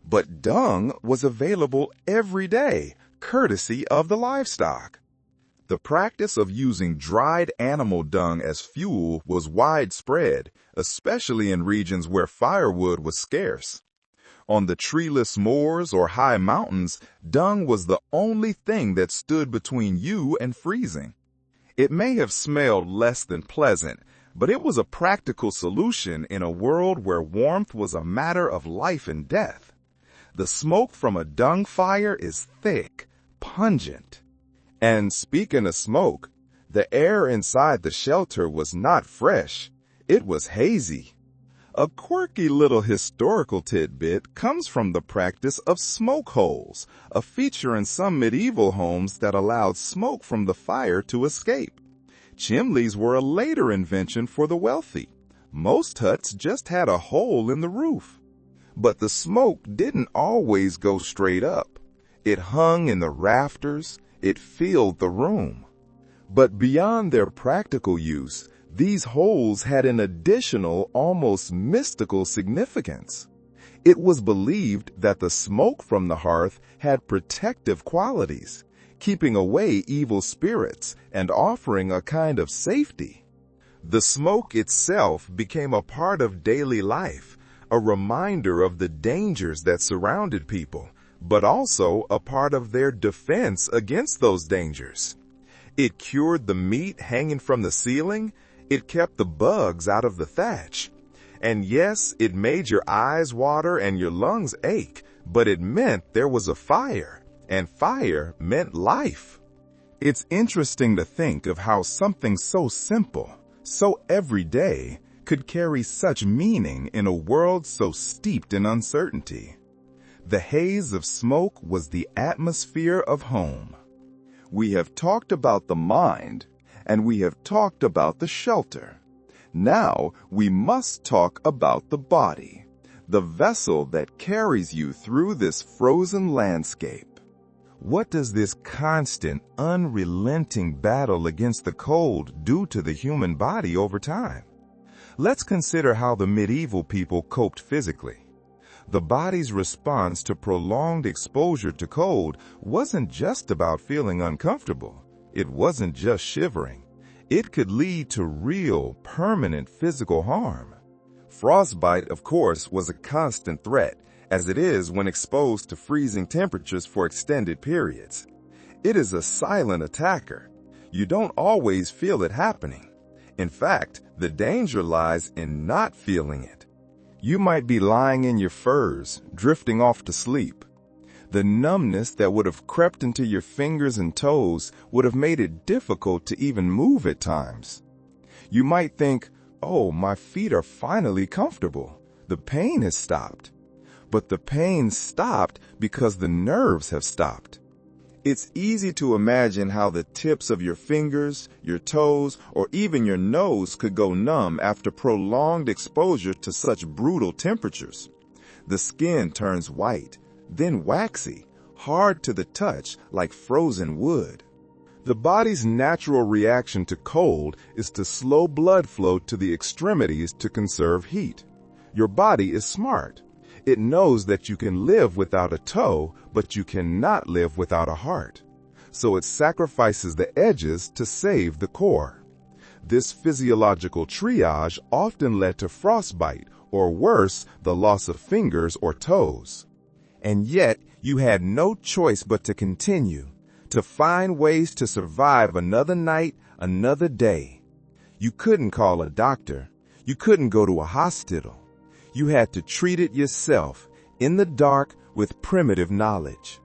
but dung was available every day, courtesy of the livestock. The practice of using dried animal dung as fuel was widespread, especially in regions where firewood was scarce. On the treeless moors or high mountains, dung was the only thing that stood between you and freezing. It may have smelled less than pleasant, but it was a practical solution in a world where warmth was a matter of life and death. The smoke from a dung fire is thick, pungent. And speaking of smoke, the air inside the shelter was not fresh, it was hazy. A quirky little historical tidbit comes from the practice of smoke holes, a feature in some medieval homes that allowed smoke from the fire to escape. Chimneys were a later invention for the wealthy. Most huts just had a hole in the roof. But the smoke didn't always go straight up. It hung in the rafters, it filled the room. But beyond their practical use, these holes had an additional, almost mystical significance. It was believed that the smoke from the hearth had protective qualities, keeping away evil spirits and offering a kind of safety. The smoke itself became a part of daily life, a reminder of the dangers that surrounded people, but also a part of their defense against those dangers. It cured the meat hanging from the ceiling, it kept the bugs out of the thatch. And yes, it made your eyes water and your lungs ache, but it meant there was a fire. And fire meant life. It's interesting to think of how something so simple, so everyday, could carry such meaning in a world so steeped in uncertainty. The haze of smoke was the atmosphere of home. We have talked about the mind, and we have talked about the shelter. Now we must talk about the body, the vessel that carries you through this frozen landscape. What does this constant, unrelenting battle against the cold do to the human body over time? Let's consider how the medieval people coped physically. The body's response to prolonged exposure to cold wasn't just about feeling uncomfortable. It wasn't just shivering. It could lead to real, permanent physical harm. Frostbite, of course, was a constant threat, as it is when exposed to freezing temperatures for extended periods. It is a silent attacker. You don't always feel it happening. In fact, the danger lies in not feeling it. You might be lying in your furs, drifting off to sleep. The numbness that would have crept into your fingers and toes would have made it difficult to even move at times. You might think, oh, my feet are finally comfortable. The pain has stopped. But the pain stopped because the nerves have stopped. It's easy to imagine how the tips of your fingers, your toes, or even your nose could go numb after prolonged exposure to such brutal temperatures. The skin turns white, then waxy, hard to the touch like frozen wood. The body's natural reaction to cold is to slow blood flow to the extremities to conserve heat. Your body is smart. It knows that you can live without a toe, but you cannot live without a heart. So it sacrifices the edges to save the core. This physiological triage often led to frostbite, or worse, the loss of fingers or toes. And yet, you had no choice but to continue, to find ways to survive another night, another day. You couldn't call a doctor. You couldn't go to a hospital. You had to treat it yourself, in the dark, with primitive knowledge.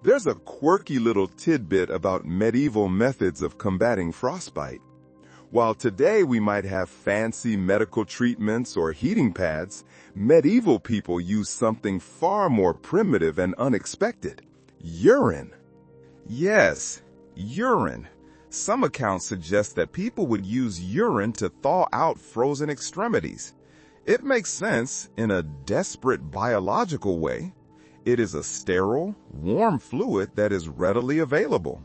There's a quirky little tidbit about medieval methods of combating frostbite. While today we might have fancy medical treatments or heating pads, medieval people used something far more primitive and unexpected: urine. Yes, urine. Some accounts suggest that people would use urine to thaw out frozen extremities. It makes sense in a desperate biological way. It is a sterile, warm fluid that is readily available.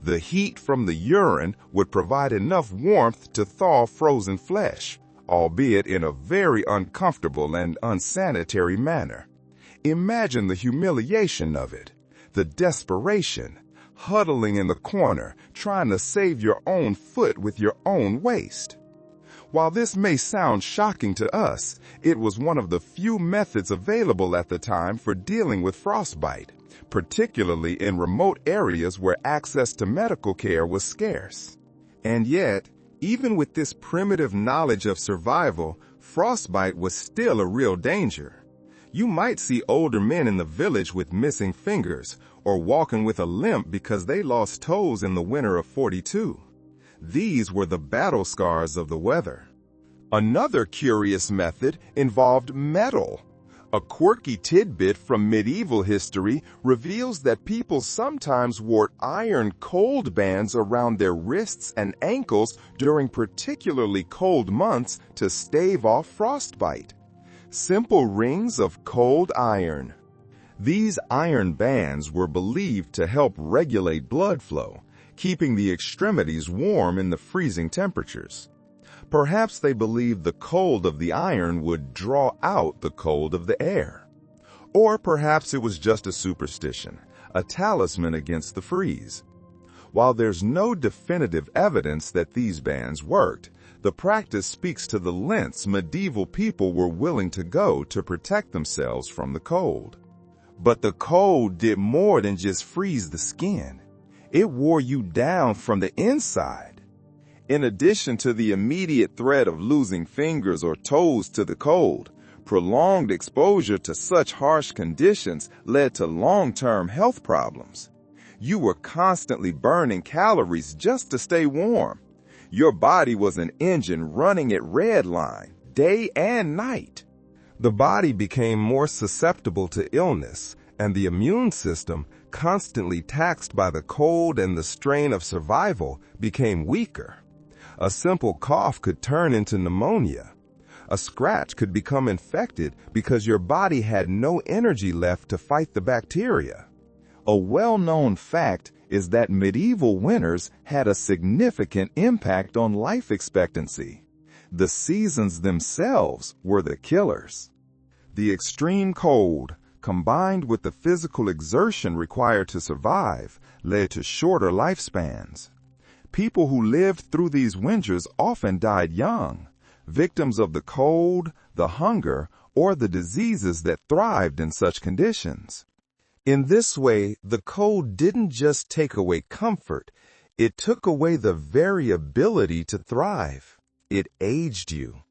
The heat from the urine would provide enough warmth to thaw frozen flesh, albeit in a very uncomfortable and unsanitary manner. Imagine the humiliation of it, the desperation, huddling in the corner, trying to save your own foot with your own waist. While this may sound shocking to us, it was one of the few methods available at the time for dealing with frostbite, particularly in remote areas where access to medical care was scarce. And yet, even with this primitive knowledge of survival, frostbite was still a real danger. You might see older men in the village with missing fingers, or walking with a limp because they lost toes in the winter of '42. These were the battle scars of the weather. Another curious method involved metal. A quirky tidbit from medieval history reveals that people sometimes wore iron cold bands around their wrists and ankles during particularly cold months to stave off frostbite. Simple rings of cold iron. These iron bands were believed to help regulate blood flow, keeping the extremities warm in the freezing temperatures. Perhaps they believed the cold of the iron would draw out the cold of the air. Or perhaps it was just a superstition, a talisman against the freeze. While there's no definitive evidence that these bands worked, the practice speaks to the lengths medieval people were willing to go to protect themselves from the cold. But the cold did more than just freeze the skin. It wore you down from the inside. In addition to the immediate threat of losing fingers or toes to the cold, prolonged exposure to such harsh conditions led to long-term health problems. You were constantly burning calories just to stay warm. Your body was an engine running at redline, day and night. The body became more susceptible to illness, and the immune system, constantly taxed by the cold and the strain of survival, became weaker. A simple cough could turn into pneumonia. A scratch could become infected because your body had no energy left to fight the bacteria. A well-known fact is that medieval winters had a significant impact on life expectancy. The seasons themselves were the killers. The extreme cold, combined with the physical exertion required to survive, led to shorter lifespans. People who lived through these winters often died young, victims of the cold, the hunger, or the diseases that thrived in such conditions. In this way, the cold didn't just take away comfort, it took away the very ability to thrive. It aged you.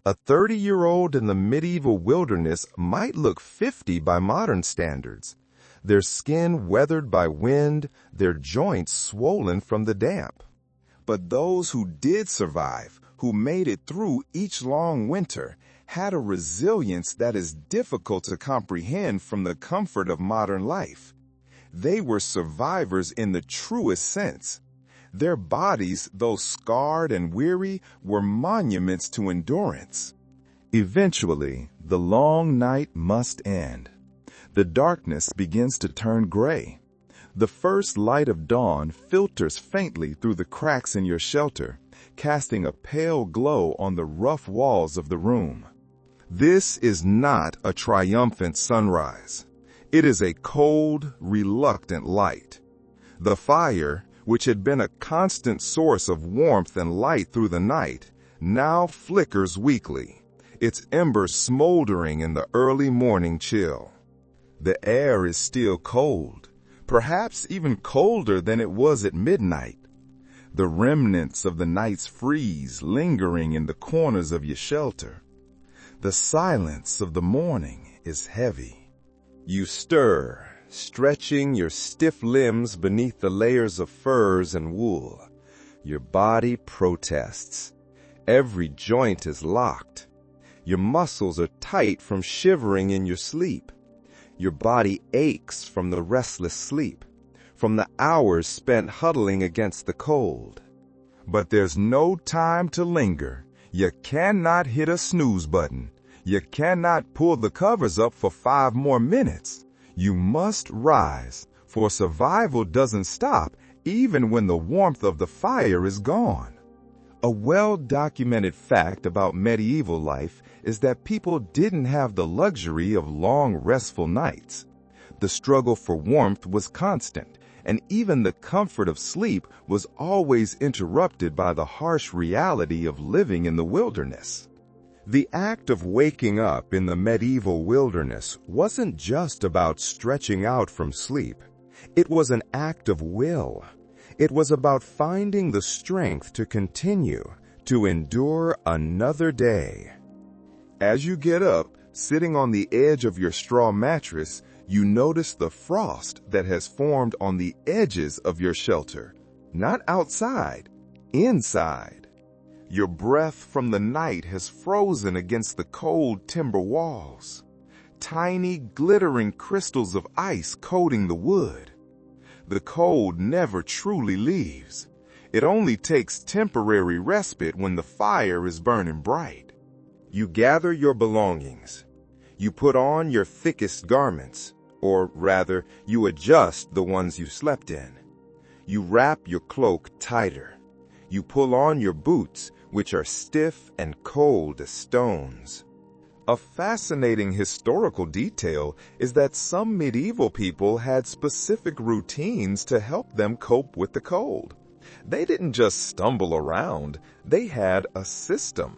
A 30-year-old in the medieval wilderness might look 50 by modern standards. Their skin weathered by wind, their joints swollen from the damp. But those who did survive, who made it through each long winter, had a resilience that is difficult to comprehend from the comfort of modern life. They were survivors in the truest sense. Their bodies, though scarred and weary, were monuments to endurance. Eventually, the long night must end. The darkness begins to turn gray. The first light of dawn filters faintly through the cracks in your shelter, casting a pale glow on the rough walls of the room. This is not a triumphant sunrise. It is a cold, reluctant light. The fire, which had been a constant source of warmth and light through the night, now flickers weakly, its embers smoldering in the early morning chill. The air is still cold, perhaps even colder than it was at midnight. The remnants of the night's freeze lingering in the corners of your shelter. The silence of the morning is heavy. You stir, stretching your stiff limbs beneath the layers of furs and wool. Your body protests. Every joint is locked. Your muscles are tight from shivering in your sleep. Your body aches from the restless sleep, from the hours spent huddling against the cold. But there's no time to linger. You cannot hit a snooze button. You cannot pull the covers up for 5 more minutes. You must rise, for survival doesn't stop even when the warmth of the fire is gone. A well-documented fact about medieval life is that people didn't have the luxury of long, restful nights. The struggle for warmth was constant, and even the comfort of sleep was always interrupted by the harsh reality of living in the wilderness. The act of waking up in the medieval wilderness wasn't just about stretching out from sleep. It was an act of will. It was about finding the strength to continue, to endure another day. As you get up, sitting on the edge of your straw mattress, you notice the frost that has formed on the edges of your shelter. Not outside, inside. Your breath from the night has frozen against the cold timber walls. Tiny, glittering crystals of ice coating the wood. The cold never truly leaves. It only takes temporary respite when the fire is burning bright. You gather your belongings. You put on your thickest garments, or rather, you adjust the ones you slept in. You wrap your cloak tighter. You pull on your boots, which are stiff and cold as stones. A fascinating historical detail is that some medieval people had specific routines to help them cope with the cold. They didn't just stumble around, they had a system.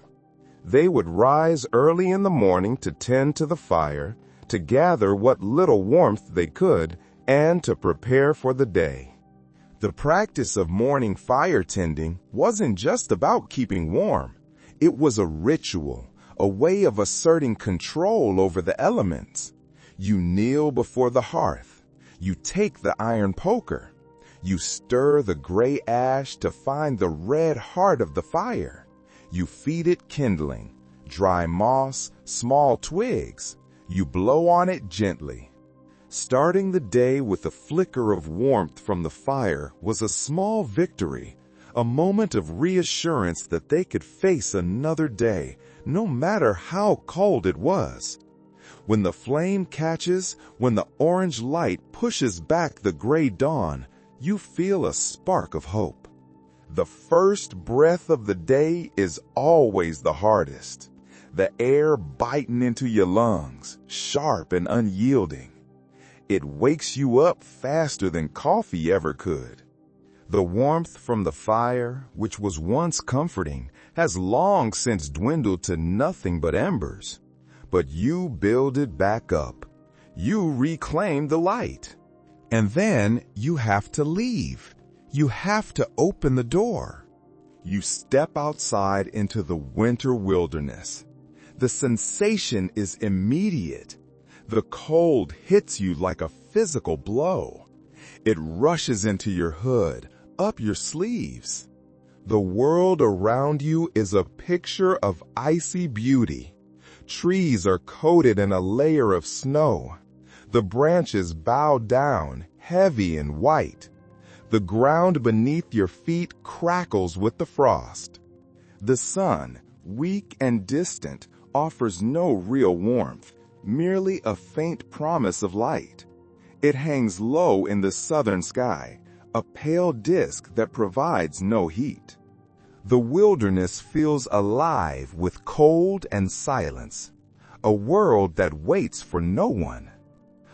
They would rise early in the morning to tend to the fire, to gather what little warmth they could, and to prepare for the day. The practice of morning fire tending wasn't just about keeping warm. It was a ritual, a way of asserting control over the elements. You kneel before the hearth. You take the iron poker. You stir the gray ash to find the red heart of the fire. You feed it kindling, dry moss, small twigs. You blow on it gently. Starting the day with a flicker of warmth from the fire was a small victory, a moment of reassurance that they could face another day, no matter how cold it was. When the flame catches, when the orange light pushes back the gray dawn, you feel a spark of hope. The first breath of the day is always the hardest. The air biting into your lungs, sharp and unyielding. It wakes you up faster than coffee ever could. The warmth from the fire, which was once comforting, has long since dwindled to nothing but embers. But you build it back up. You reclaim the light. And then you have to leave. You have to open the door. You step outside into the winter wilderness. The sensation is immediate. The cold hits you like a physical blow. It rushes into your hood, up your sleeves. The world around you is a picture of icy beauty. Trees are coated in a layer of snow. The branches bow down, heavy and white. The ground beneath your feet crackles with the frost. The sun, weak and distant, offers no real warmth, merely a faint promise of light. It hangs low in the southern sky, a pale disk that provides no heat. The wilderness feels alive with cold and silence, a world that waits for no one.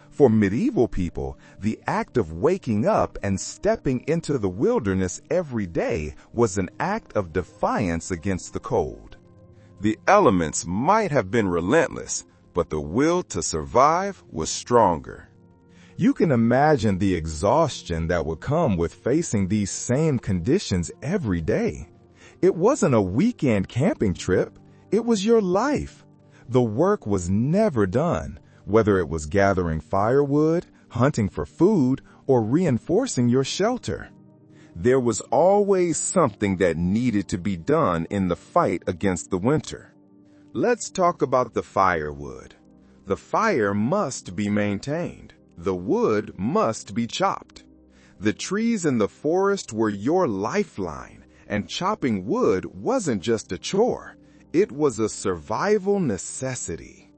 For medieval people, the act of waking up and stepping into the wilderness every day was an act of defiance against the cold. The elements might have been relentless, but the will to survive was stronger. You can imagine the exhaustion that would come with facing these same conditions every day. It wasn't a weekend camping trip, it was your life. The work was never done, whether it was gathering firewood, hunting for food, or reinforcing your shelter. There was always something that needed to be done in the fight against the winter. Let's talk about the firewood. The fire must be maintained. The wood must be chopped. The trees in the forest were your lifeline, and chopping wood wasn't just a chore. It was a survival necessity.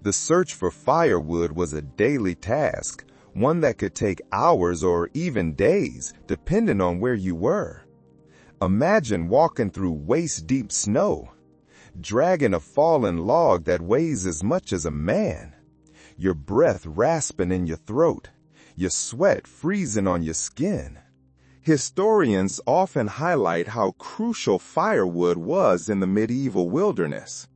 The search for firewood was a daily task, one that could take hours or even days, depending on where you were. Imagine walking through waist-deep snow, dragging a fallen log that weighs as much as a man, your breath rasping in your throat, your sweat freezing on your skin. Historians often highlight how crucial firewood was in the medieval wilderness.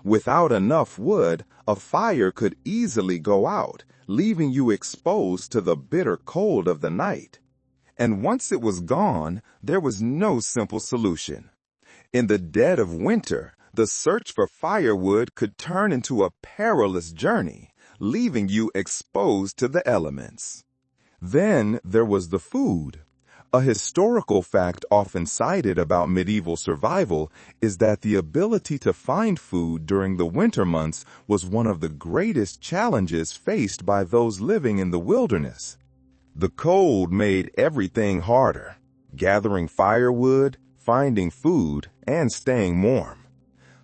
Without enough wood, a fire could easily go out, leaving you exposed to the bitter cold of the night. And once it was gone, there was no simple solution. In the dead of winter, the search for firewood could turn into a perilous journey, leaving you exposed to the elements. Then there was the food. A historical fact often cited about medieval survival is that the ability to find food during the winter months was one of the greatest challenges faced by those living in the wilderness. The cold made everything harder: gathering firewood, finding food, and staying warm.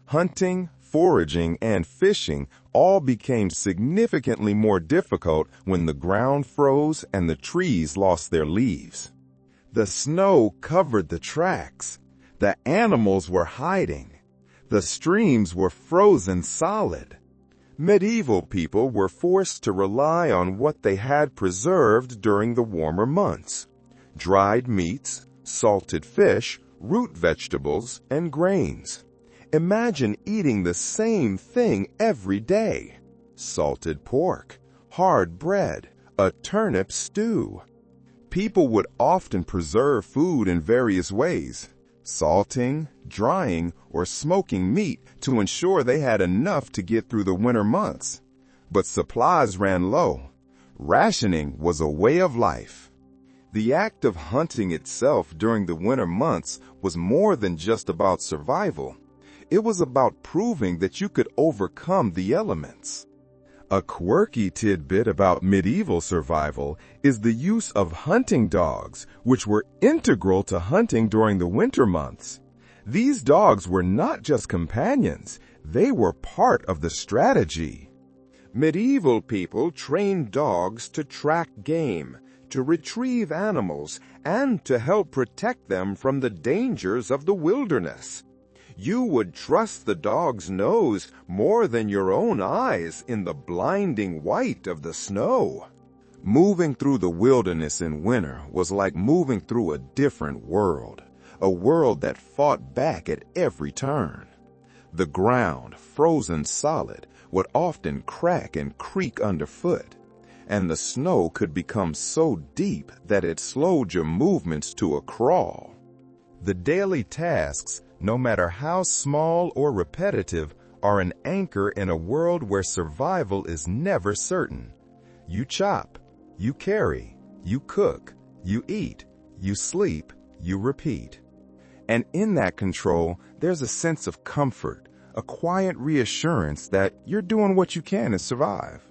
Hunting, foraging, and fishing all became significantly more difficult when the ground froze and the trees lost their leaves. The snow covered the tracks. The animals were hiding. The streams were frozen solid. Medieval people were forced to rely on what they had preserved during the warmer months: dried meats, salted fish, root vegetables, and grains. Imagine eating the same thing every day: salted pork, hard bread, a turnip stew. People would often preserve food in various ways: salting, drying, or smoking meat to ensure they had enough to get through the winter months. But supplies ran low. Rationing was a way of life. The act of hunting itself during the winter months was more than just about survival. It was about proving that you could overcome the elements. A quirky tidbit about medieval survival is the use of hunting dogs, which were integral to hunting during the winter months. These dogs were not just companions, they were part of the strategy. Medieval people trained dogs to track game, to retrieve animals, and to help protect them from the dangers of the wilderness. You would trust the dog's nose more than your own eyes in the blinding white of the snow. Moving through the wilderness in winter was like moving through a different world, a world that fought back at every turn. The ground, frozen solid, would often crack and creak underfoot, and the snow could become so deep that it slowed your movements to a crawl. The daily tasks, no matter how small or repetitive, are an anchor in a world where survival is never certain. You chop, you carry, you cook, you eat, you sleep, you repeat. And in that control, there's a sense of comfort, a quiet reassurance that you're doing what you can to survive.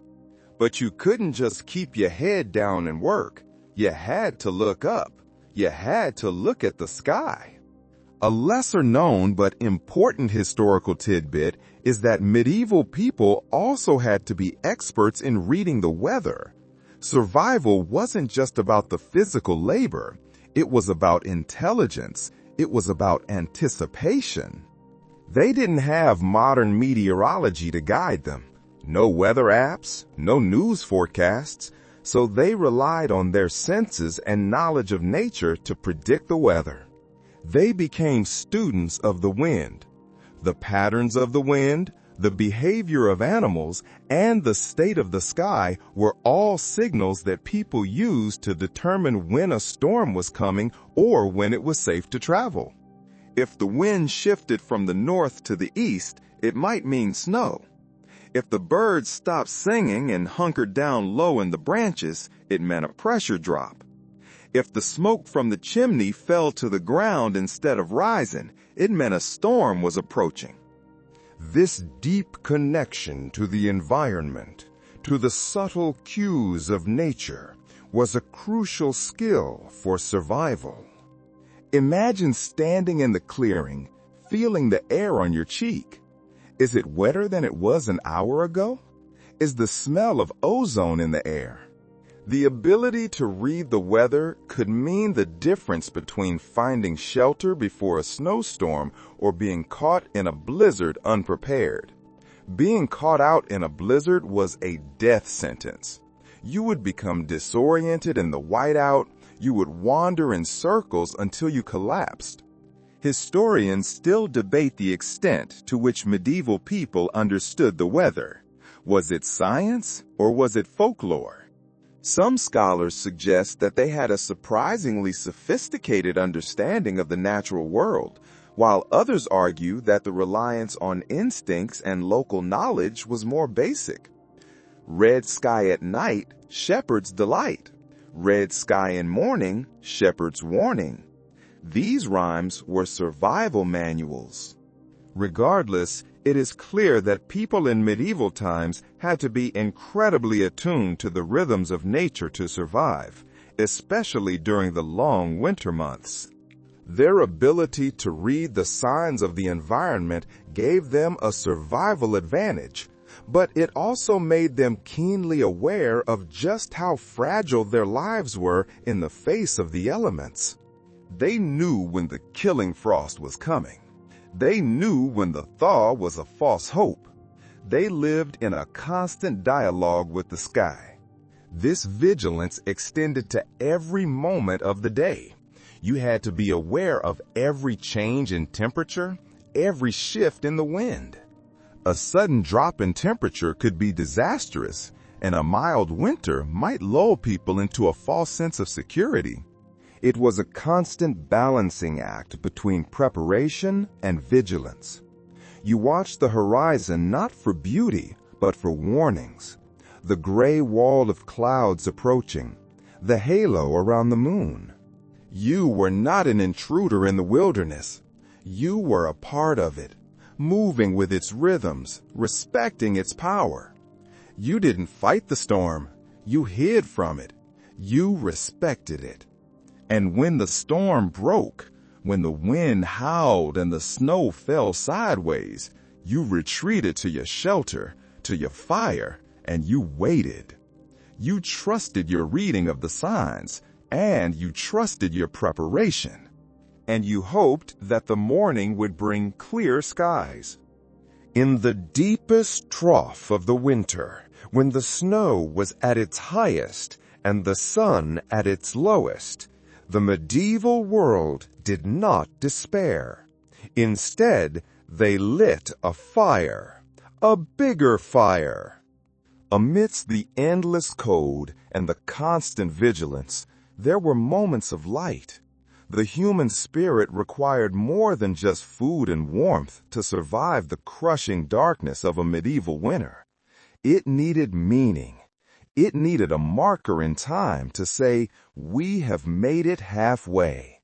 But you couldn't just keep your head down and work. You had to look up. You had to look at the sky. A lesser-known but important historical tidbit is that medieval people also had to be experts in reading the weather. Survival wasn't just about the physical labor. It was about intelligence. It was about anticipation. They didn't have modern meteorology to guide them, No weather apps, no news forecasts, so they relied on their senses and knowledge of nature to predict the weather. They became students of the wind. The patterns of the wind, the behavior of animals, and the state of the sky were all signals that people used to determine when a storm was coming or when it was safe to travel. If the wind shifted from the north to the east, it might mean snow. If the birds stopped singing and hunkered down low in the branches, it meant a pressure drop. If the smoke from the chimney fell to the ground instead of rising, it meant a storm was approaching. This deep connection to the environment, to the subtle cues of nature, was a crucial skill for survival. Imagine standing in the clearing, feeling the air on your cheek. Is it wetter than it was an hour ago? Is the smell of ozone in the air? The ability to read the weather could mean the difference between finding shelter before a snowstorm or being caught in a blizzard unprepared. Being caught out in a blizzard was a death sentence. You would become disoriented in the whiteout. You would wander in circles until you collapsed. Historians still debate the extent to which medieval people understood the weather. Was it science or was it folklore? Some scholars suggest that they had a surprisingly sophisticated understanding of the natural world, while others argue that the reliance on instincts and local knowledge was more basic. Red sky at night, shepherd's delight. Red sky in morning, shepherd's warning. These rhymes were survival manuals. Regardless, it is clear that people in medieval times had to be incredibly attuned to the rhythms of nature to survive, especially during the long winter months. Their ability to read the signs of the environment gave them a survival advantage, but it also made them keenly aware of just how fragile their lives were in the face of the elements. They knew when the killing frost was coming. They knew when the thaw was a false hope. They lived in a constant dialogue with the sky. This vigilance extended to every moment of the day. You had to be aware of every change in temperature, every shift in the wind. A sudden drop in temperature could be disastrous, and a mild winter might lull people into a false sense of security. It was a constant balancing act between preparation and vigilance. You watched the horizon not for beauty, but for warnings. The gray wall of clouds approaching, the halo around the moon. You were not an intruder in the wilderness. You were a part of it, moving with its rhythms, respecting its power. You didn't fight the storm. You hid from it. You respected it. And when the storm broke, when the wind howled and the snow fell sideways, you retreated to your shelter, to your fire, and you waited. You trusted your reading of the signs, and you trusted your preparation. And you hoped that the morning would bring clear skies. In the deepest trough of the winter, when the snow was at its highest and the sun at its lowest, the medieval world did not despair. Instead, they lit a fire, a bigger fire. Amidst the endless cold and the constant vigilance, there were moments of light. The human spirit required more than just food and warmth to survive the crushing darkness of a medieval winter. It needed meaning. It needed a marker in time to say, we have made it halfway.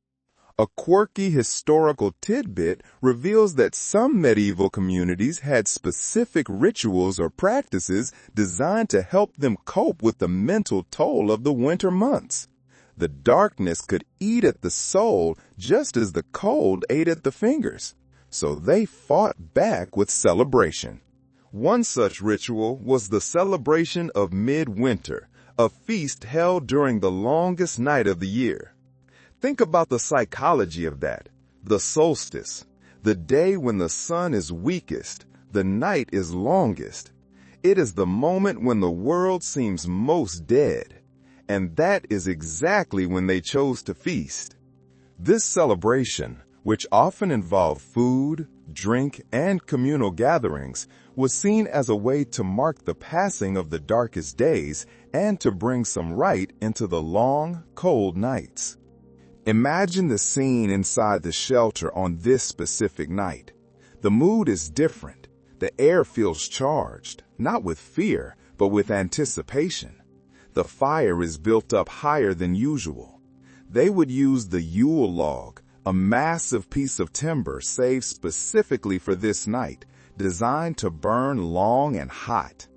A quirky historical tidbit reveals that some medieval communities had specific rituals or practices designed to help them cope with the mental toll of the winter months. The darkness could eat at the soul just as the cold ate at the fingers, so they fought back with celebration. One such ritual was the celebration of midwinter, a feast held during the longest night of the year. Think about the psychology of that. The solstice, the day when the sun is weakest, the night is longest. It is the moment when the world seems most dead, and that is exactly when they chose to feast. This celebration, which often involved food, drink, and communal gatherings, was seen as a way to mark the passing of the darkest days and to bring some light into the long, cold nights. Imagine the scene inside the shelter on this specific night. The mood is different. The air feels charged, not with fear, but with anticipation. The fire is built up higher than usual. They would use the Yule log, a massive piece of timber saved specifically for this night, designed to burn long and hot.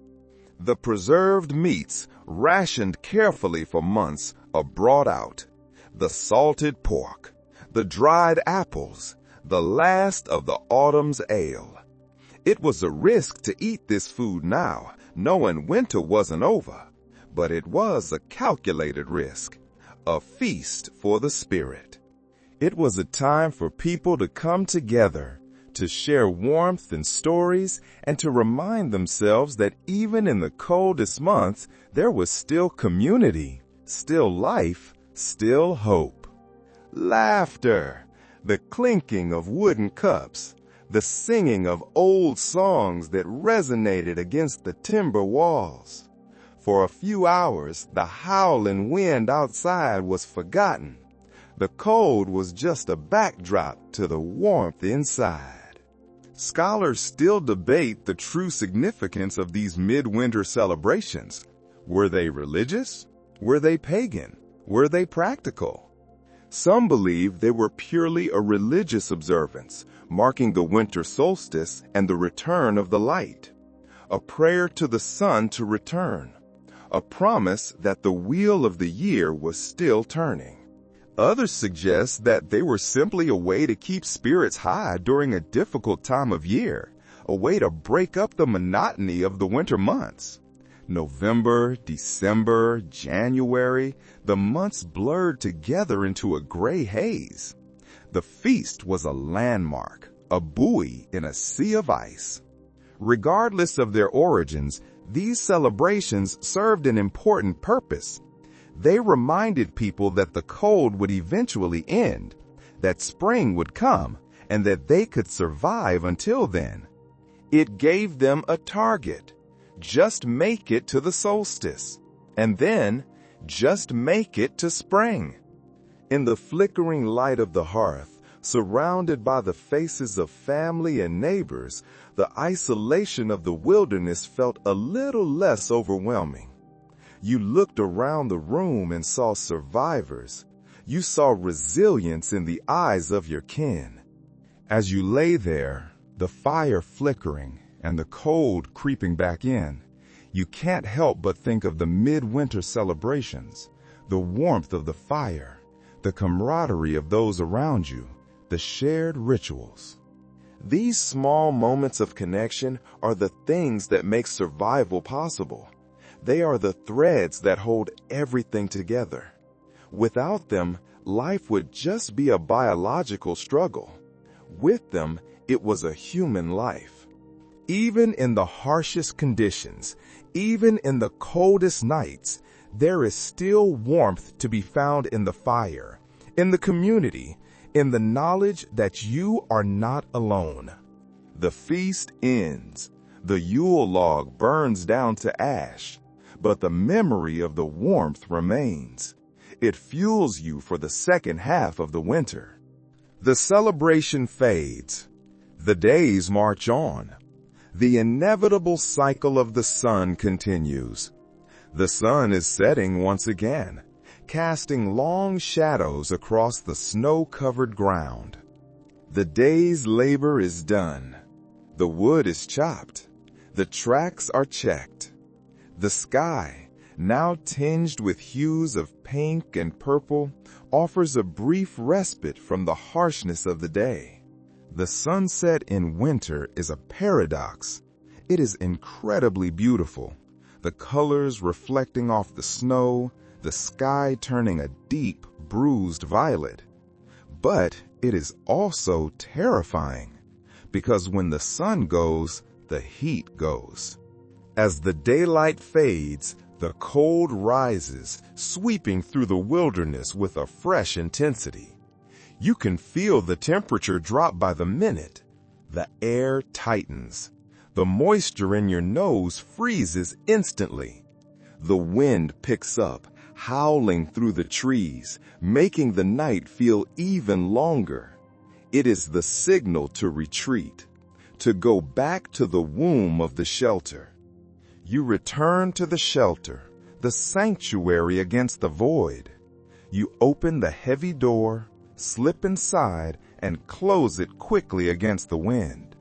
The preserved meats, rationed carefully for months, are brought out. The salted pork, the dried apples, the last of the autumn's ale. It was a risk to eat this food now, knowing winter wasn't over, but it was a calculated risk, a feast for the spirit. It was a time for people to come together, to share warmth and stories, and to remind themselves that even in the coldest months, there was still community, still life, still hope. Laughter, the clinking of wooden cups, the singing of old songs that resonated against the timber walls. For a few hours, the howling wind outside was forgotten. The cold was just a backdrop to the warmth inside. Scholars still debate the true significance of these midwinter celebrations. Were they religious? Were they pagan? Were they practical? Some believe they were purely a religious observance, marking the winter solstice and the return of the light. A prayer to the sun to return. A promise that the wheel of the year was still turning. Others suggest that they were simply a way to keep spirits high during a difficult time of year, a way to break up the monotony of the winter months. November, December, January, the months blurred together into a gray haze. The feast was a landmark, a buoy in a sea of ice. Regardless of their origins, these celebrations served an important purpose. They reminded people that the cold would eventually end, that spring would come, and that they could survive until then. It gave them a target. Just make it to the solstice, and then just make it to spring. In the flickering light of the hearth, surrounded by the faces of family and neighbors, the isolation of the wilderness felt a little less overwhelming. You looked around the room and saw survivors. You saw resilience in the eyes of your kin. As you lay there, the fire flickering and the cold creeping back in, you can't help but think of the midwinter celebrations, the warmth of the fire, the camaraderie of those around you, the shared rituals. These small moments of connection are the things that make survival possible. They are the threads that hold everything together. Without them, life would just be a biological struggle. With them, it was a human life. Even in the harshest conditions, even in the coldest nights, there is still warmth to be found in the fire, in the community, in the knowledge that you are not alone. The feast ends. The Yule log burns down to ash, but the memory of the warmth remains. It fuels you for the second half of the winter. The celebration fades. The days march on. The inevitable cycle of the sun continues. The sun is setting once again, casting long shadows across the snow-covered ground. The day's labor is done. The wood is chopped. The tracks are checked. The sky, now tinged with hues of pink and purple, offers a brief respite from the harshness of the day. The sunset in winter is a paradox. It is incredibly beautiful, the colors reflecting off the snow, the sky turning a deep, bruised violet. But it is also terrifying, because when the sun goes, the heat goes. As the daylight fades, the cold rises, sweeping through the wilderness with a fresh intensity. You can feel the temperature drop by the minute. The air tightens. The moisture in your nose freezes instantly. The wind picks up, howling through the trees, making the night feel even longer. It is the signal to retreat, to go back to the womb of the shelter. You return to the shelter, the sanctuary against the void. You open the heavy door, slip inside, and close it quickly against the wind.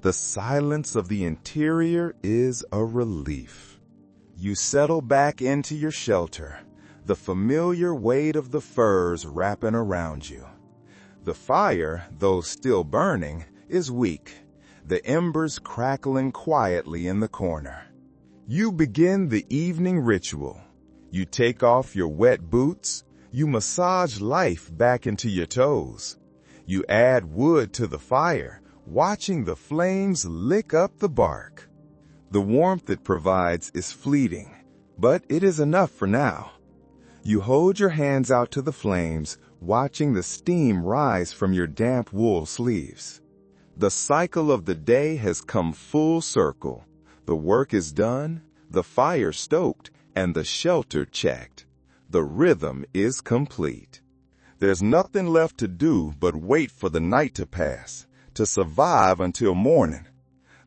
The silence of the interior is a relief. You settle back into your shelter, the familiar weight of the furs wrapping around you. The fire, though still burning, is weak, the embers crackling quietly in the corner. You begin the evening ritual. You take off your wet boots. You massage life back into your toes. You add wood to the fire, watching the flames lick up the bark. The warmth it provides is fleeting, but it is enough for now. You hold your hands out to the flames, watching the steam rise from your damp wool sleeves. The cycle of the day has come full circle. The work is done, the fire stoked, and the shelter checked. The rhythm is complete. There's nothing left to do but wait for the night to pass, to survive until morning.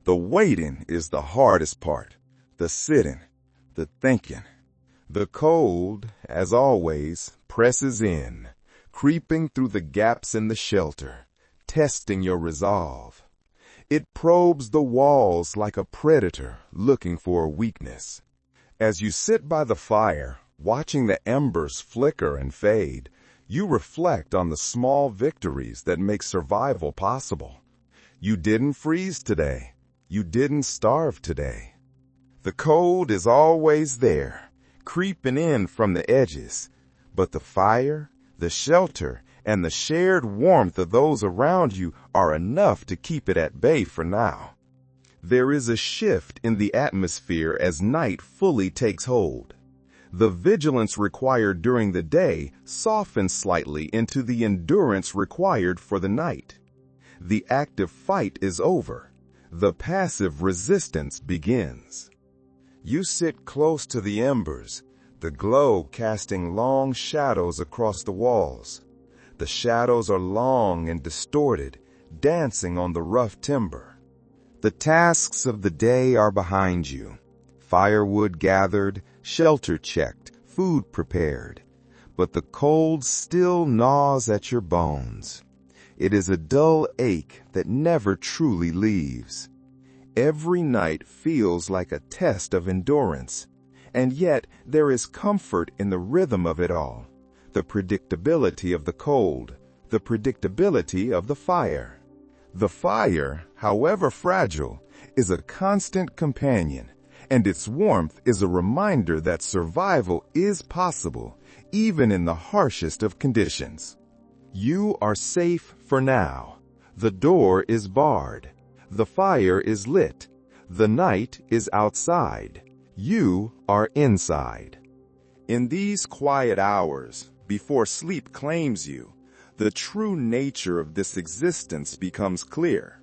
The waiting is the hardest part, the sitting, the thinking. The cold, as always, presses in, creeping through the gaps in the shelter, testing your resolve. It probes the walls like a predator looking for a weakness. As you sit by the fire, watching the embers flicker and fade, you reflect on the small victories that make survival possible. You didn't freeze today. You didn't starve today. The cold is always there, creeping in from the edges, but the fire, the shelter, and the shared warmth of those around you are enough to keep it at bay for now. There is a shift in the atmosphere as night fully takes hold. The vigilance required during the day softens slightly into the endurance required for the night. The active fight is over. The passive resistance begins. You sit close to the embers, the glow casting long shadows across the walls. The shadows are long and distorted, dancing on the rough timber. The tasks of the day are behind you. Firewood gathered, shelter checked, food prepared. But the cold still gnaws at your bones. It is a dull ache that never truly leaves. Every night feels like a test of endurance, and yet there is comfort in the rhythm of it all. The predictability of the cold, the predictability of the fire. The fire, however fragile, is a constant companion, and its warmth is a reminder that survival is possible, even in the harshest of conditions. You are safe for now. The door is barred. The fire is lit. The night is outside. You are inside. In these quiet hours, before sleep claims you, the true nature of this existence becomes clear.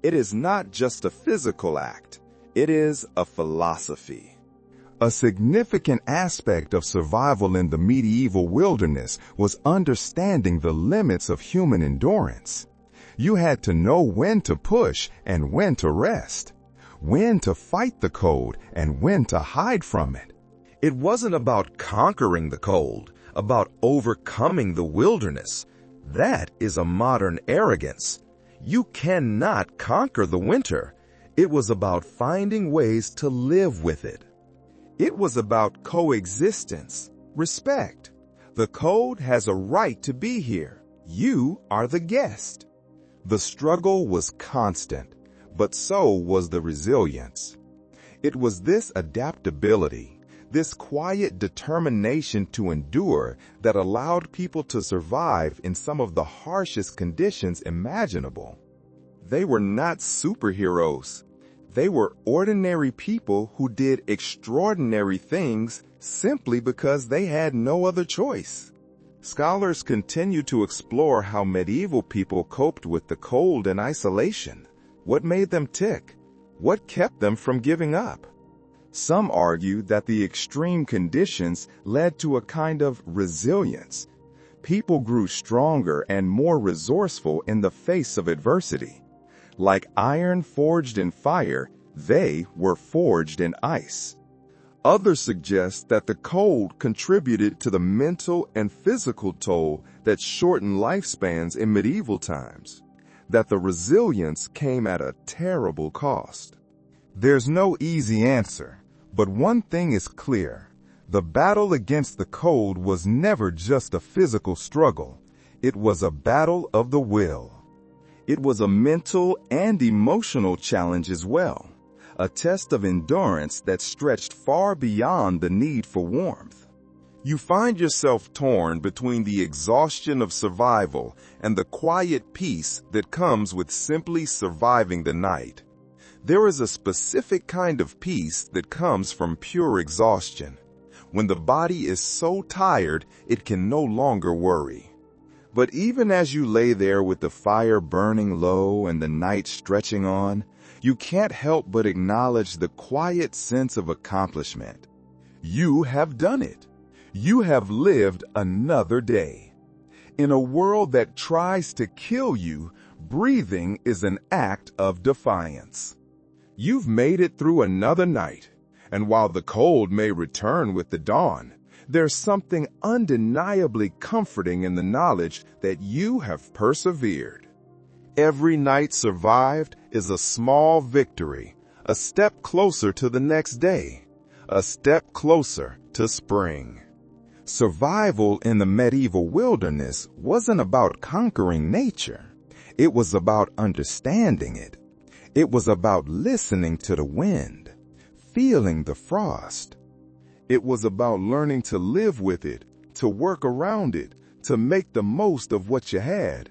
It is not just a physical act. It is a philosophy. A significant aspect of survival in the medieval wilderness was understanding the limits of human endurance. You had to know when to push and when to rest, when to fight the cold and when to hide from it. It wasn't about conquering the cold, about overcoming the wilderness. That is a modern arrogance. You cannot conquer the winter. It was about finding ways to live with it. It was about coexistence, respect. The cold has a right to be here. You are the guest. The struggle was constant, but so was the resilience. It was this adaptability, this quiet determination to endure that allowed people to survive in some of the harshest conditions imaginable. They were not superheroes. They were ordinary people who did extraordinary things simply because they had no other choice. Scholars continue to explore how medieval people coped with the cold and isolation. What made them tick? What kept them from giving up? Some argue that the extreme conditions led to a kind of resilience. People grew stronger and more resourceful in the face of adversity. Like iron forged in fire, they were forged in ice. Others suggest that the cold contributed to the mental and physical toll that shortened lifespans in medieval times, that the resilience came at a terrible cost. There's no easy answer, but one thing is clear. The battle against the cold was never just a physical struggle. It was a battle of the will. It was a mental and emotional challenge as well, a test of endurance that stretched far beyond the need for warmth. You find yourself torn between the exhaustion of survival and the quiet peace that comes with simply surviving the night. There is a specific kind of peace that comes from pure exhaustion, when the body is so tired it can no longer worry. But even as you lay there with the fire burning low and the night stretching on, you can't help but acknowledge the quiet sense of accomplishment. You have done it. You have lived another day. In a world that tries to kill you, breathing is an act of defiance. You've made it through another night, and while the cold may return with the dawn, there's something undeniably comforting in the knowledge that you have persevered. Every night survived is a small victory, a step closer to the next day, a step closer to spring. Survival in the medieval wilderness wasn't about conquering nature. It was about understanding it. It was about listening to the wind, feeling the frost. It was about learning to live with it, to work around it, to make the most of what you had,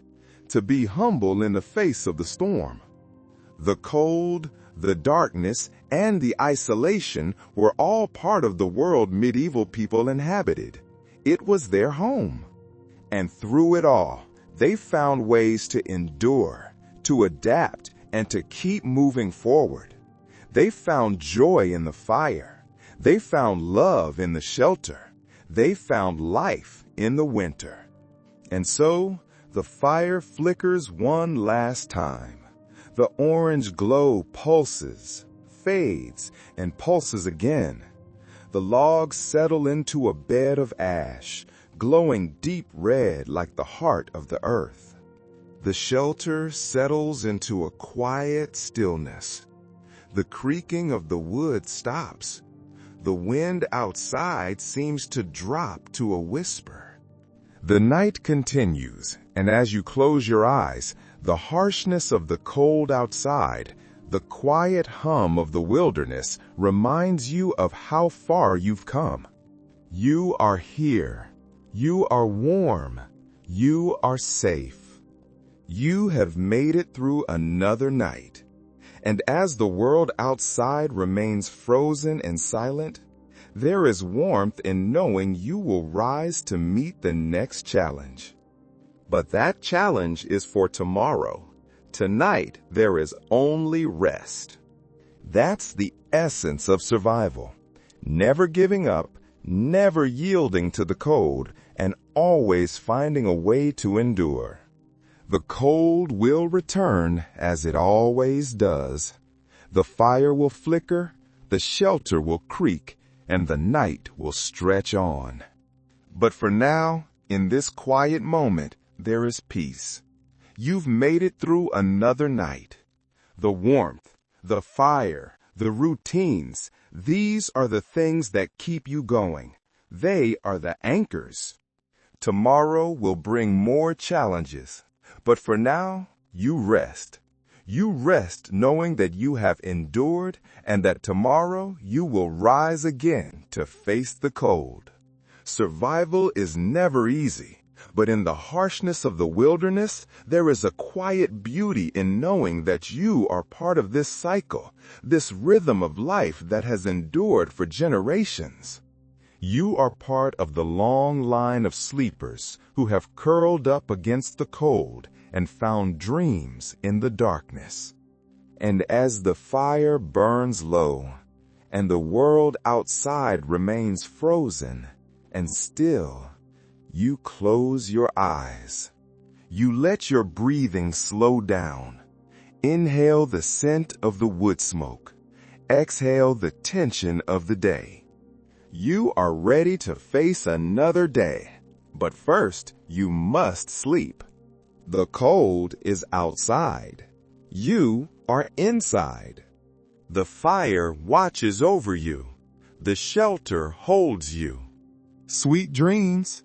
to be humble in the face of the storm. The cold, the darkness, and the isolation were all part of the world medieval people inhabited. It was their home. And through it all, they found ways to endure, to adapt, and to keep moving forward. They found joy in the fire. They found love in the shelter. They found life in the winter. And so, the fire flickers one last time. The orange glow pulses, fades, and pulses again. The logs settle into a bed of ash, glowing deep red like the heart of the earth. The shelter settles into a quiet stillness. The creaking of the wood stops. The wind outside seems to drop to a whisper. The night continues, and as you close your eyes, the harshness of the cold outside, the quiet hum of the wilderness reminds you of how far you've come. You are here. You are warm. You are safe. You have made it through another night. And as the world outside remains frozen and silent, there is warmth in knowing you will rise to meet the next challenge. But that challenge is for tomorrow. Tonight, there is only rest. That's the essence of survival. Never giving up, never yielding to the cold, and always finding a way to endure. The cold will return as it always does. The fire will flicker, the shelter will creak, and the night will stretch on. But for now, in this quiet moment, there is peace. You've made it through another night. The warmth, the fire, the routines, these are the things that keep you going. They are the anchors. Tomorrow will bring more challenges. But for now, you rest. You rest knowing that you have endured and that tomorrow you will rise again to face the cold. Survival is never easy, But in the harshness of the wilderness, there is a quiet beauty in knowing that you are part of this cycle, this rhythm of life that has endured for generations. You are part of the long line of sleepers who have curled up against the cold and found dreams in the darkness. And as the fire burns low, and the world outside remains frozen and still, you close your eyes. You let your breathing slow down. Inhale the scent of the wood smoke. Exhale the tension of the day. You are ready to face another day. But first, you must sleep. The cold is outside. You are inside. The fire watches over you. The shelter holds you. Sweet dreams.